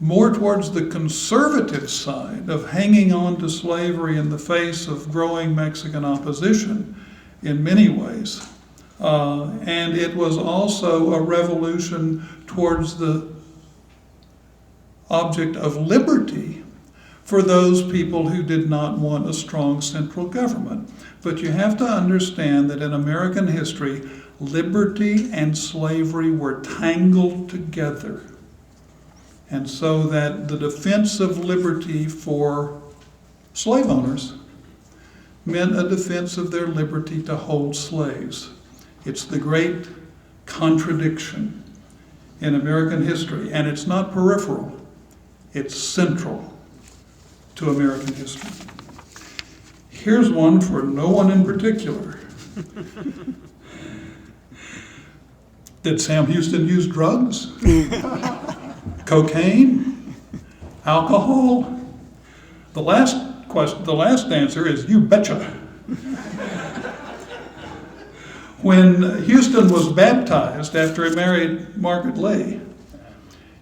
more towards the conservative side of hanging on to slavery in the face of growing Mexican opposition in many ways. And it was also a revolution towards the object of liberty for those people who did not want a strong central government. But you have to understand that in American history, liberty and slavery were tangled together. And so that the defense of liberty for slave owners meant a defense of their liberty to hold slaves. It's the great contradiction in American history, and it's not peripheral, it's central to American history. Here's one for no one in particular. Did Sam Houston use drugs? Cocaine? Alcohol? The last answer is you betcha. When Houston was baptized after he married Margaret Lee,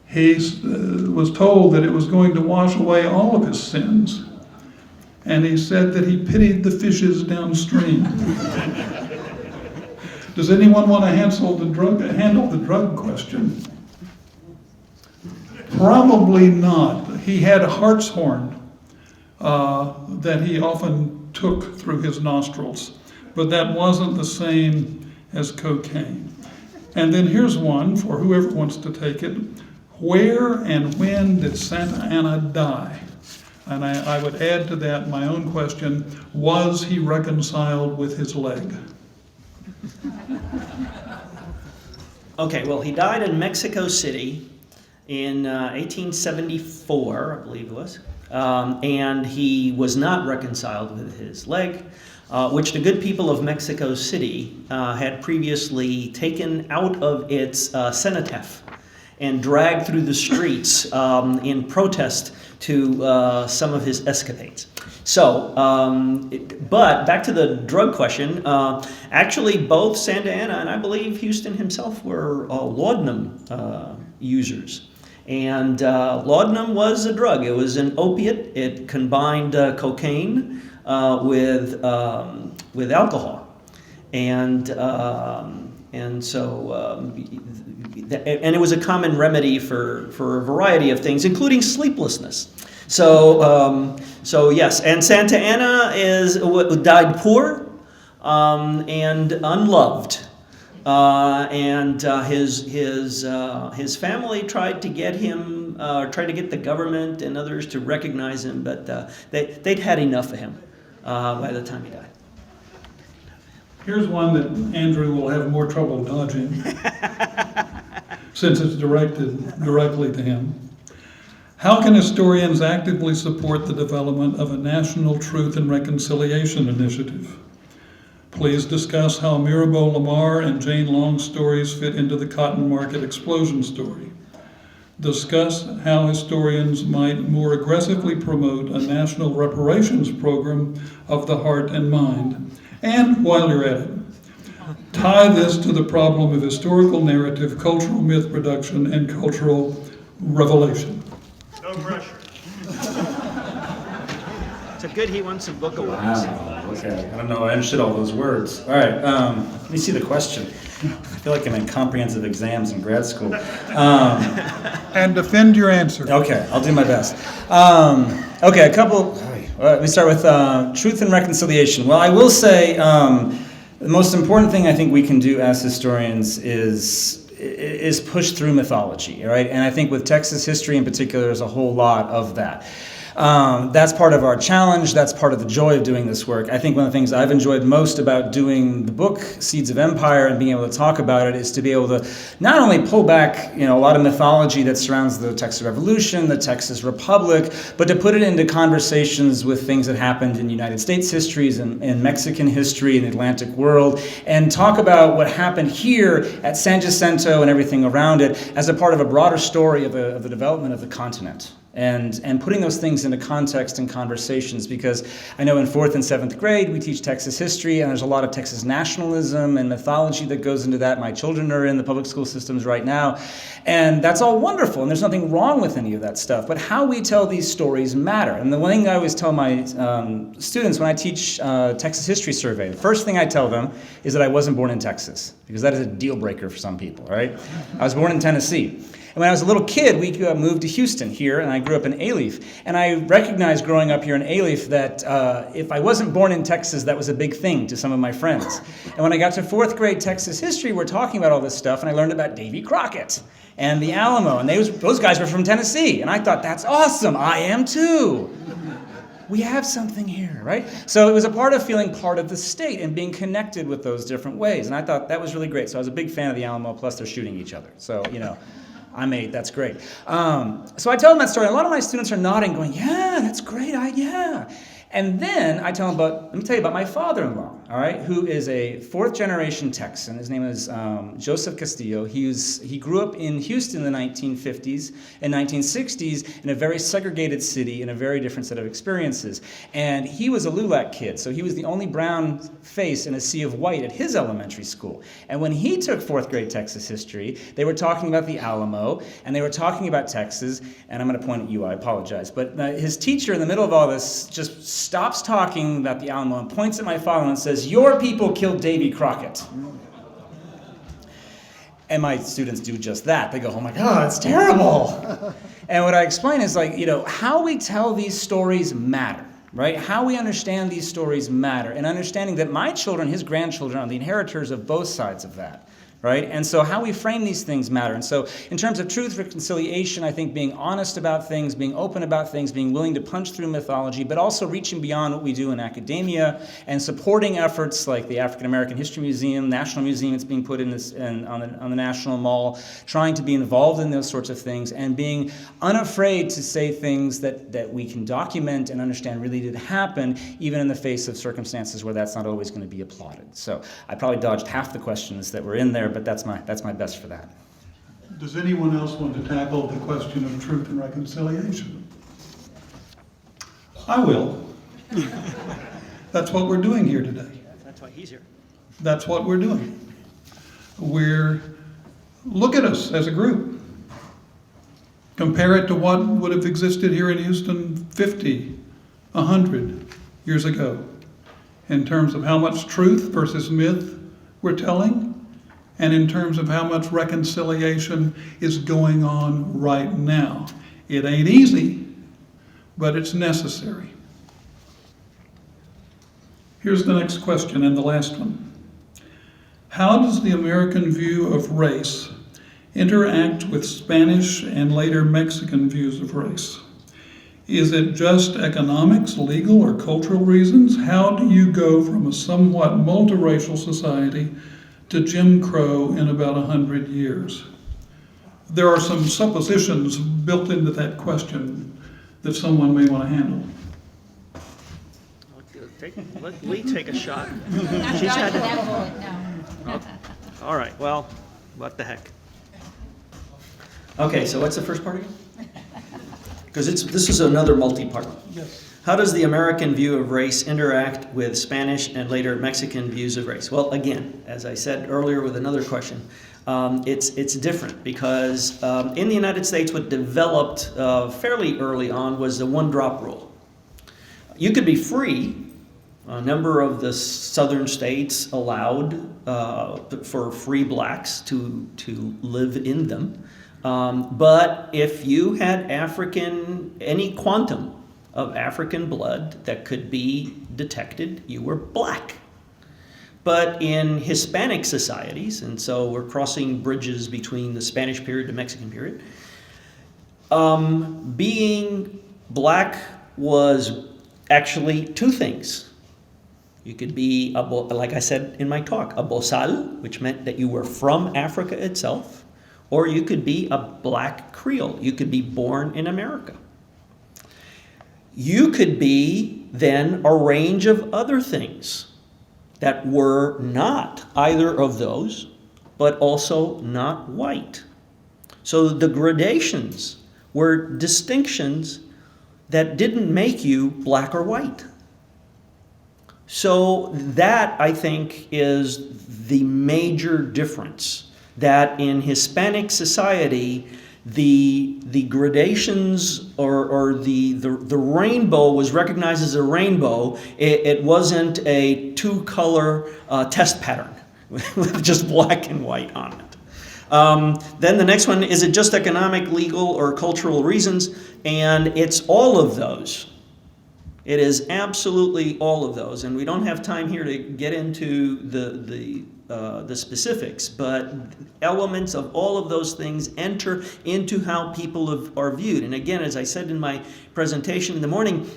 he was told that it was going to wash away all of his sins. and he said that he pitied the fishes downstream. Does anyone want to handle the drug question? Probably not. He had hartshorn that he often took through his nostrils, but that wasn't the same as cocaine. And then here's one for whoever wants to take it. Where and when did Santa Anna die? And I would add to that my own question, was he reconciled with his leg? Okay, well, he died in Mexico City in 1874, I believe it was, and he was not reconciled with his leg, which the good people of Mexico City had previously taken out of its cenotaph and dragged through the streets in protest to some of his escapades. So, but back to the drug question, actually both Santa Anna and I believe Houston himself were laudanum users. And laudanum was a drug. It was an opiate. It combined cocaine with alcohol. And so and it was a common remedy for a variety of things, including sleeplessness. So yes, and Santa Anna died poor and unloved, and his family tried to get him, tried to get the government and others to recognize him, but they'd had enough of him by the time he died. Here's one that Andrew will have more trouble dodging, since it's directed directly to him. How can historians actively support the development of a national truth and reconciliation initiative? Please discuss how Mirabeau Lamar and Jane Long's stories fit into the cotton market explosion story. Discuss how historians might more aggressively promote a national reparations program of the heart and mind. And while you're at it, tie this to the problem of historical narrative, cultural myth production, and cultural revelation. No pressure. It's a good he won some book awards. Wow, okay. I don't know, I understood all those words. All right, let me see the question. I feel like I'm in comprehensive exams in grad school. And defend your answer. Okay, I'll do my best. Okay, let me start with truth and reconciliation. Well, I will say the most important thing I think we can do as historians is push through mythology, right? And I think with Texas history in particular, there's a whole lot of that. That's part of our challenge. That's part of the joy of doing this work. I think one of the things I've enjoyed most about doing the book, Seeds of Empire, and being able to talk about it is to be able to not only pull back, a lot of mythology that surrounds the Texas Revolution, the Texas Republic, but to put it into conversations with things that happened in United States histories and in Mexican history and the Atlantic world, and talk about what happened here at San Jacinto and everything around it as a part of a broader story of the development of the continent. And putting those things into context and conversations, because I know in 4th and 7th grade we teach Texas history, and there's a lot of Texas nationalism and mythology that goes into that. My children are in the public school systems right now, and that's all wonderful, and there's nothing wrong with any of that stuff, but how we tell these stories matter. And the one thing I always tell my students when I teach Texas History Survey, the first thing I tell them is that I wasn't born in Texas, because that is a deal breaker for some people, right? I was born in Tennessee. And when I was a little kid, we moved to Houston here, and I grew up in Alief. And I recognized growing up here in Alief that if I wasn't born in Texas, that was a big thing to some of my friends. And when I got to 4th grade Texas history, we're talking about all this stuff, and I learned about Davy Crockett and the Alamo, and those guys were from Tennessee. And I thought, that's awesome, I am too. We have something here, right? So it was a part of feeling part of the state and being connected with those different ways. And I thought that was really great. So I was a big fan of the Alamo, plus they're shooting each other. So, I'm 8, that's great. So I tell them that story. A lot of my students are nodding, going, yeah, that's great, yeah. And then I tell them let me tell you about my father-in-law. all right, who is a fourth-generation Texan. His name is Joseph Castillo. He grew up in Houston in the 1950s and 1960s in a very segregated city in a very different set of experiences. And he was a LULAC kid, so he was the only brown face in a sea of white at his elementary school. And when he took fourth grade Texas history, they were talking about the Alamo, and they were talking about Texas, and I'm going to point at you, I apologize. But his teacher in the middle of all this just stops talking about the Alamo and points at my father and says, "Your people killed Davy Crockett." And my students do just that. They go, "Oh my God, it's terrible." And what I explain is like, how we tell these stories matter, right? How we understand these stories matter. And understanding that my children, his grandchildren, are the inheritors of both sides of that. Right? And so how we frame these things matter. And so in terms of truth, reconciliation, I think being honest about things, being open about things, being willing to punch through mythology, but also reaching beyond what we do in academia and supporting efforts like the African American History Museum, National Museum that's being put in this on the National Mall, trying to be involved in those sorts of things and being unafraid to say things that we can document and understand really did happen, even in the face of circumstances where that's not always going to be applauded. So I probably dodged half the questions that were in there, but that's my best for that. Does anyone else want to tackle the question of truth and reconciliation? I will. That's what we're doing here today. That's why he's here. That's what we're doing. Look at us as a group. Compare it to what would have existed here in Houston 50, 100 years ago in terms of how much truth versus myth we're telling, and in terms of how much reconciliation is going on right now. It ain't easy, but it's necessary. Here's the next question and the last one. How does the American view of race interact with Spanish and later Mexican views of race? Is it just economics, legal, or cultural reasons? How do you go from a somewhat multiracial society to Jim Crow in about 100 years? There are some suppositions built into that question that someone may want to handle. Let Lee take a shot. Not She's got dodging it. that bullet, no. All right, well, what the heck? Okay, so what's the first part again? Because this is another multi-part. Yes. How does the American view of race interact with Spanish and later Mexican views of race? Well, again, as I said earlier with another question, it's different because in the United States what developed fairly early on was the one-drop rule. You could be free. A number of the southern states allowed for free blacks to live in them. But if you had any quantum of African blood that could be detected, you were black. But in Hispanic societies, and so we're crossing bridges between the Spanish period and Mexican period, being black was actually two things. You could be, like I said in my talk, a bozal, which meant that you were from Africa itself, or you could be a black Creole. You could be born in America. You could be then a range of other things that were not either of those, but also not white. So the gradations were distinctions that didn't make you black or white. So that, I think, is the major difference, that in Hispanic society, the gradations or the rainbow was recognized as a rainbow. It wasn't a two-color test pattern with just black and white on it. Then the next one, is it just economic, legal, or cultural reasons? And it's all of those. It is absolutely all of those, and we don't have time here to get into the specifics, but elements of all of those things enter into how people are viewed. And again, as I said in my presentation in the morning,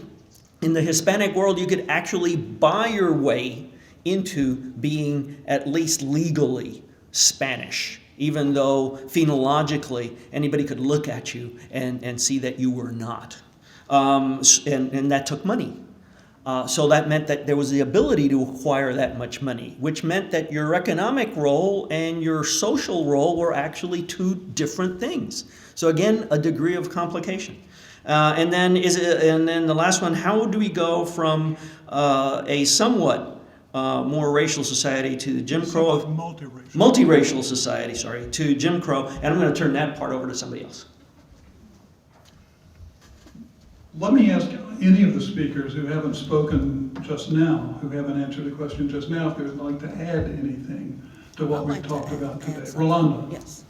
in the Hispanic world, you could actually buy your way into being at least legally Spanish, even though phenologically anybody could look at you and see that you were not. And that took money. So that meant that there was the ability to acquire that much money, which meant that your economic role and your social role were actually two different things. So again, a degree of complication. And then the last one, how do we go from a somewhat more racial society to Jim Crow, multiracial society, sorry, to Jim Crow? And I'm going to turn that part over to somebody else. Let me ask any of the speakers who haven't spoken just now, who haven't answered the question just now, if they would like to add anything to what we've talked about today. Rolanda. Yes.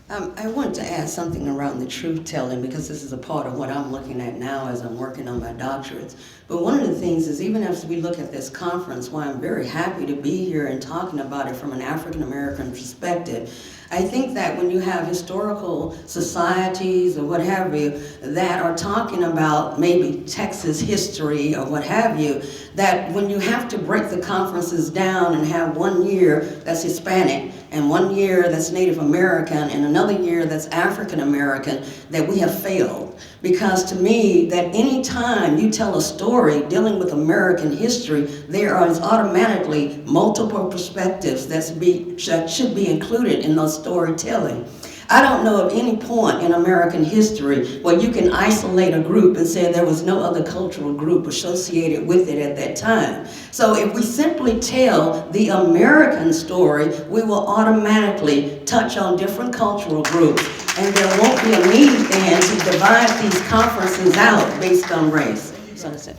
I want to add something around the truth-telling, because this is a part of what I'm looking at now as I'm working on my doctorates. But one of the things is, even as we look at this conference, why I'm very happy to be here and talking about it from an African-American perspective, I think that when you have historical societies or what have you that are talking about maybe Texas history or what have you, that when you have to break the conferences down and have 1 year that's Hispanic and 1 year that's Native American and another year that's African American, that we have failed. Because to me, that any time you tell a story dealing with American history, there is automatically multiple perspectives that should be included in those storytelling. I don't know of any point in American history where you can isolate a group and say there was no other cultural group associated with it at that time. So if we simply tell the American story, we will automatically touch on different cultural groups, and there won't be a need then to divide these conferences out based on race. So that's it.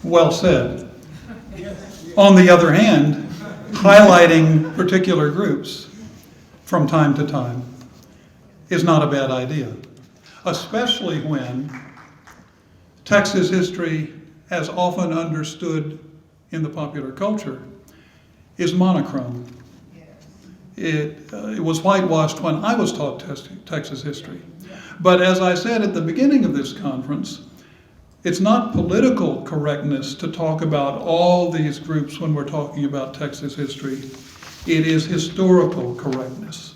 Well said. On the other hand, highlighting particular groups from time to time is not a bad idea, especially when Texas history, as often understood in the popular culture, is monochrome. It was whitewashed when I was taught Texas history. But as I said at the beginning of this conference, it's not political correctness to talk about all these groups when we're talking about Texas history. It is historical correctness.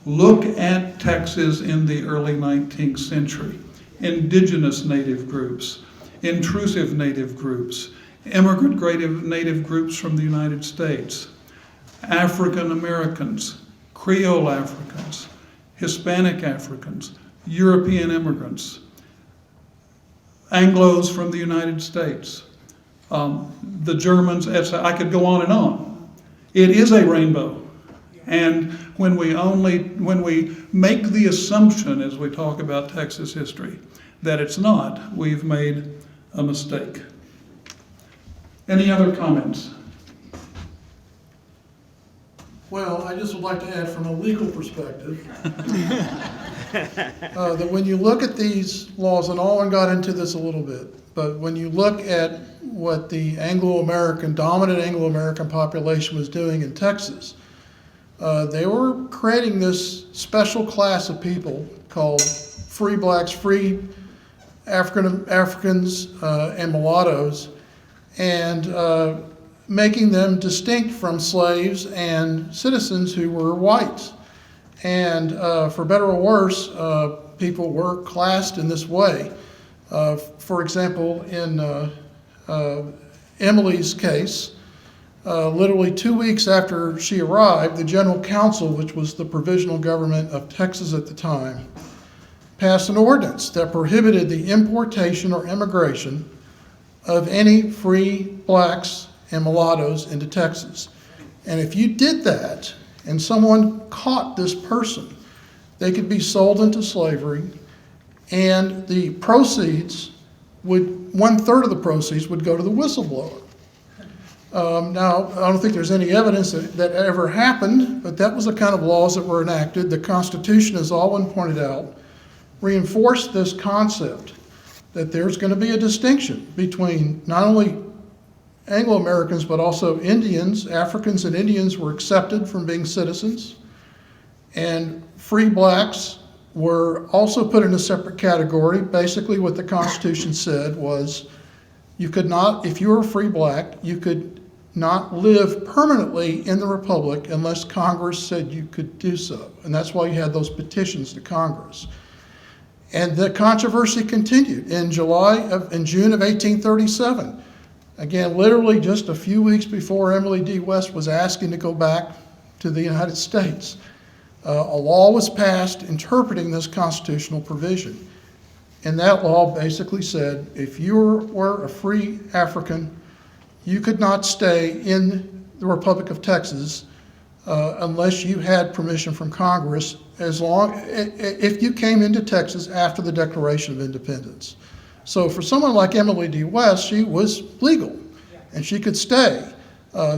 Look at Texas in the early 19th century. Indigenous native groups, intrusive native groups, immigrant native groups from the United States, African Americans, Creole Africans, Hispanic Africans, European immigrants, Anglos from the United States, the Germans, etc. I could go on and on. It is a rainbow. And when we make the assumption as we talk about Texas history that it's not, we've made a mistake. Any other comments? Well, I just would like to add from a legal perspective that when you look at these laws, and Alwyn got into this a little bit, but when you look at what the dominant Anglo-American population was doing in Texas, they were creating this special class of people called free blacks, free Africans, and mulattoes, and making them distinct from slaves and citizens who were whites. And for better or worse, people were classed in this way. For example, in Emily's case, literally 2 weeks after she arrived, the General Council, which was the provisional government of Texas at the time, passed an ordinance that prohibited the importation or immigration of any free blacks and mulattoes into Texas. And if you did that, and someone caught this person, they could be sold into slavery, and the proceeds one-third of the proceeds would go to the whistleblower. Now, I don't think there's any evidence that ever happened, but that was the kind of laws that were enacted. The Constitution, as Alwyn pointed out, reinforced this concept that there's going to be a distinction between not only Anglo-Americans, but also Indians. Africans and Indians were accepted from being citizens, and free blacks were also put in a separate category. Basically, what the Constitution said was you could not, if you were a free black, you could not live permanently in the Republic unless Congress said you could do so. And that's why you had those petitions to Congress. And the controversy continued in June of 1837. Again, literally just a few weeks before Emily D. West was asking to go back to the United States. A law was passed interpreting this constitutional provision. And that law basically said if you were a free African, you could not stay in the Republic of Texas unless you had permission from Congress, if you came into Texas after the Declaration of Independence. So for someone like Emily D. West, she was legal, and she could stay.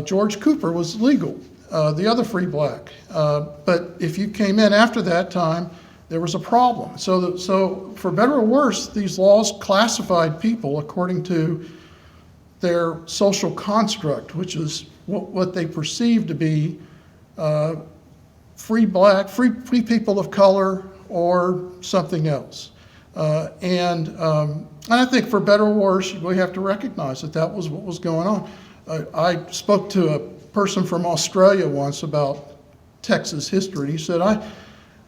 George Cooper was legal, the other free black. But if you came in after that time, there was a problem. So for better or worse, these laws classified people according to their social construct, which is what they perceived to be free black, free people of color, or something else. And I think for better or worse, we have to recognize that was what was going on. I spoke to a person from Australia once about Texas history. He said,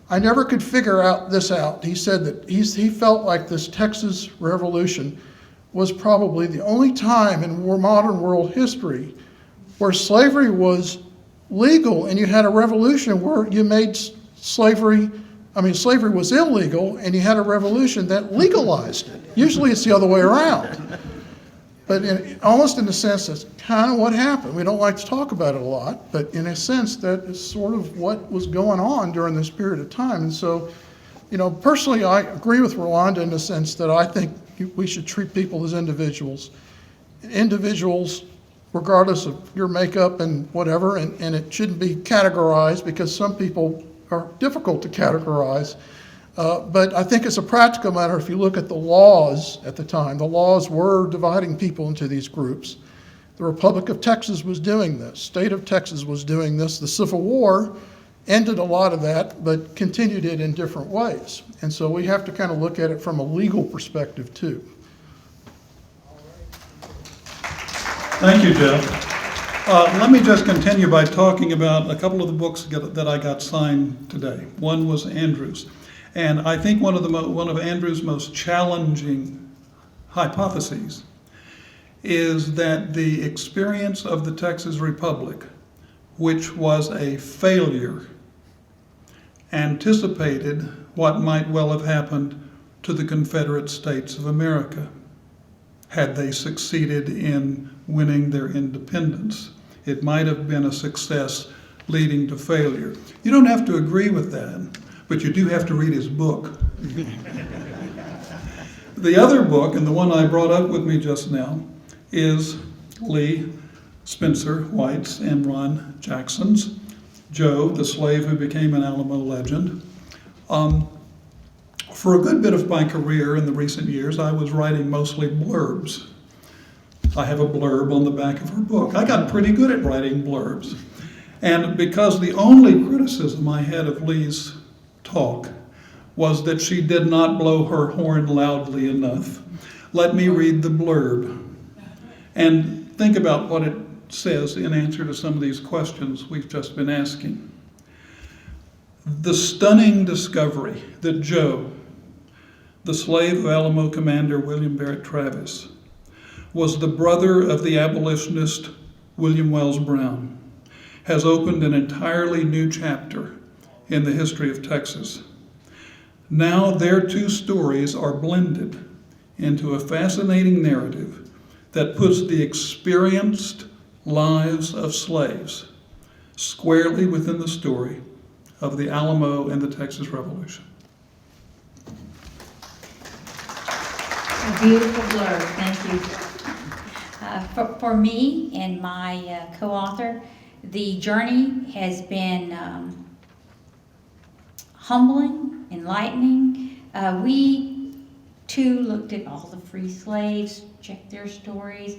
I never could figure this out. He said that he felt like this Texas Revolution was probably the only time in modern world history where slavery was legal and you had a revolution where you made slavery was illegal and you had a revolution that legalized it. Usually it's the other way around. But almost in a sense, that's kind of what happened. We don't like to talk about it a lot, but in a sense, that is sort of what was going on during this period of time. And so, personally, I agree with Rolanda in the sense that I think we should treat people as individuals. Individuals, regardless of your makeup and whatever, and it shouldn't be categorized because some people are difficult to categorize. But I think it's a practical matter if you look at the laws at the time. The laws were dividing people into these groups. The Republic of Texas was doing this. State of Texas was doing this. The Civil War ended a lot of that, but continued it in different ways. And so we have to kind of look at it from a legal perspective too. Thank you, Jeff. Let me just continue by talking about a couple of the books that I got signed today. One was Andrew's. And I think one of Andrew's most challenging hypotheses is that the experience of the Texas Republic, which was a failure, anticipated what might well have happened to the Confederate States of America had they succeeded in winning their independence. It might have been a success leading to failure. You don't have to agree with that, but you do have to read his book. The other book, and the one I brought up with me just now, is Lee Spencer White's and Ron Jackson's Joe, the Slave Who Became an Alamo Legend. For a good bit of my career in the recent years, I was writing mostly blurbs. I have a blurb on the back of her book. I got pretty good at writing blurbs. And because the only criticism I had of Lee's talk was that she did not blow her horn loudly enough, let me read the blurb and think about what it says in answer to some of these questions we've just been asking. The stunning discovery that Joe, the slave of Alamo commander William Barrett Travis, was the brother of the abolitionist William Wells Brown, has opened an entirely new chapter in the history of Texas. Now their two stories are blended into a fascinating narrative that puts the experienced lives of slaves squarely within the story of the Alamo and the Texas Revolution. A beautiful blurb, thank you. For me and my co-author, the journey has been humbling, enlightening. We too looked at all the free slaves, checked their stories.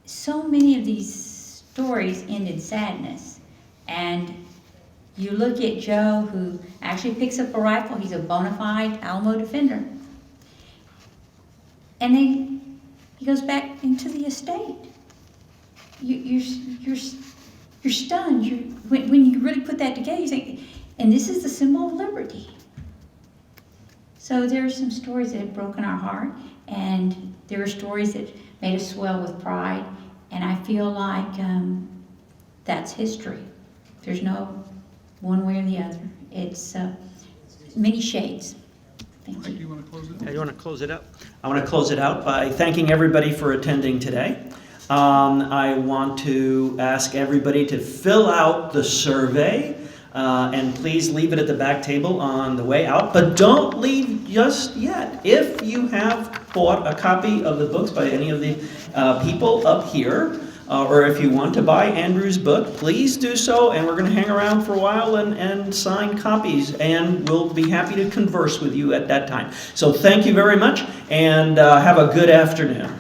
So many of these stories end in sadness. And you look at Joe, who actually picks up a rifle. He's a bona fide Alamo defender. And then he goes back into the estate. You're stunned. When you really put that together, you think, and this is the symbol of liberty. So there are some stories that have broken our heart, and there are stories that made us swell with pride, and I feel like that's history. There's no one way or the other. It's many shades. Thank Mike, do you. you want to close it? Yeah, you want to close it up? I want to close it out by thanking everybody for attending today. I want to ask everybody to fill out the survey, and please leave it at the back table on the way out, but don't leave just yet. If you have bought a copy of the books by any of the people up here, or if you want to buy Andrew's book, please do so, and we're going to hang around for a while and sign copies, and we'll be happy to converse with you at that time. So thank you very much, and have a good afternoon.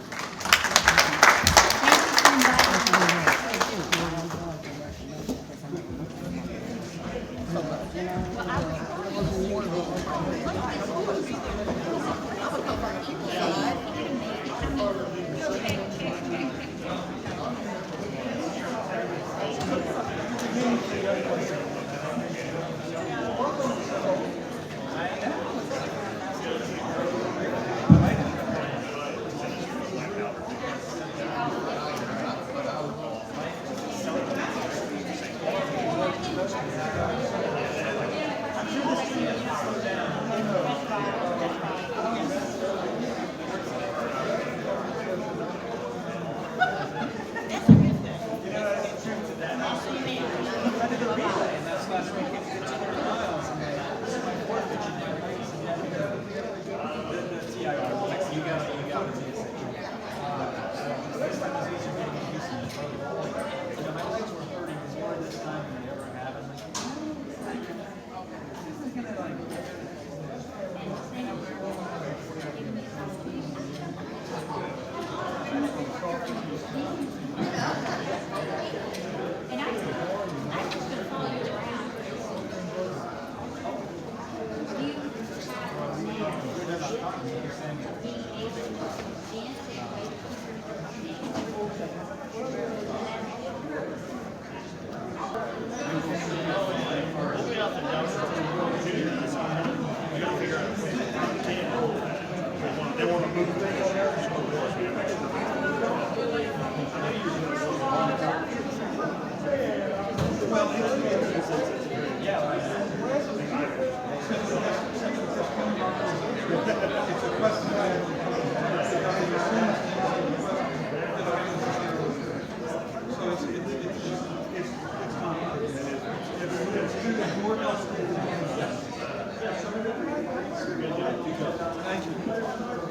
Thank you.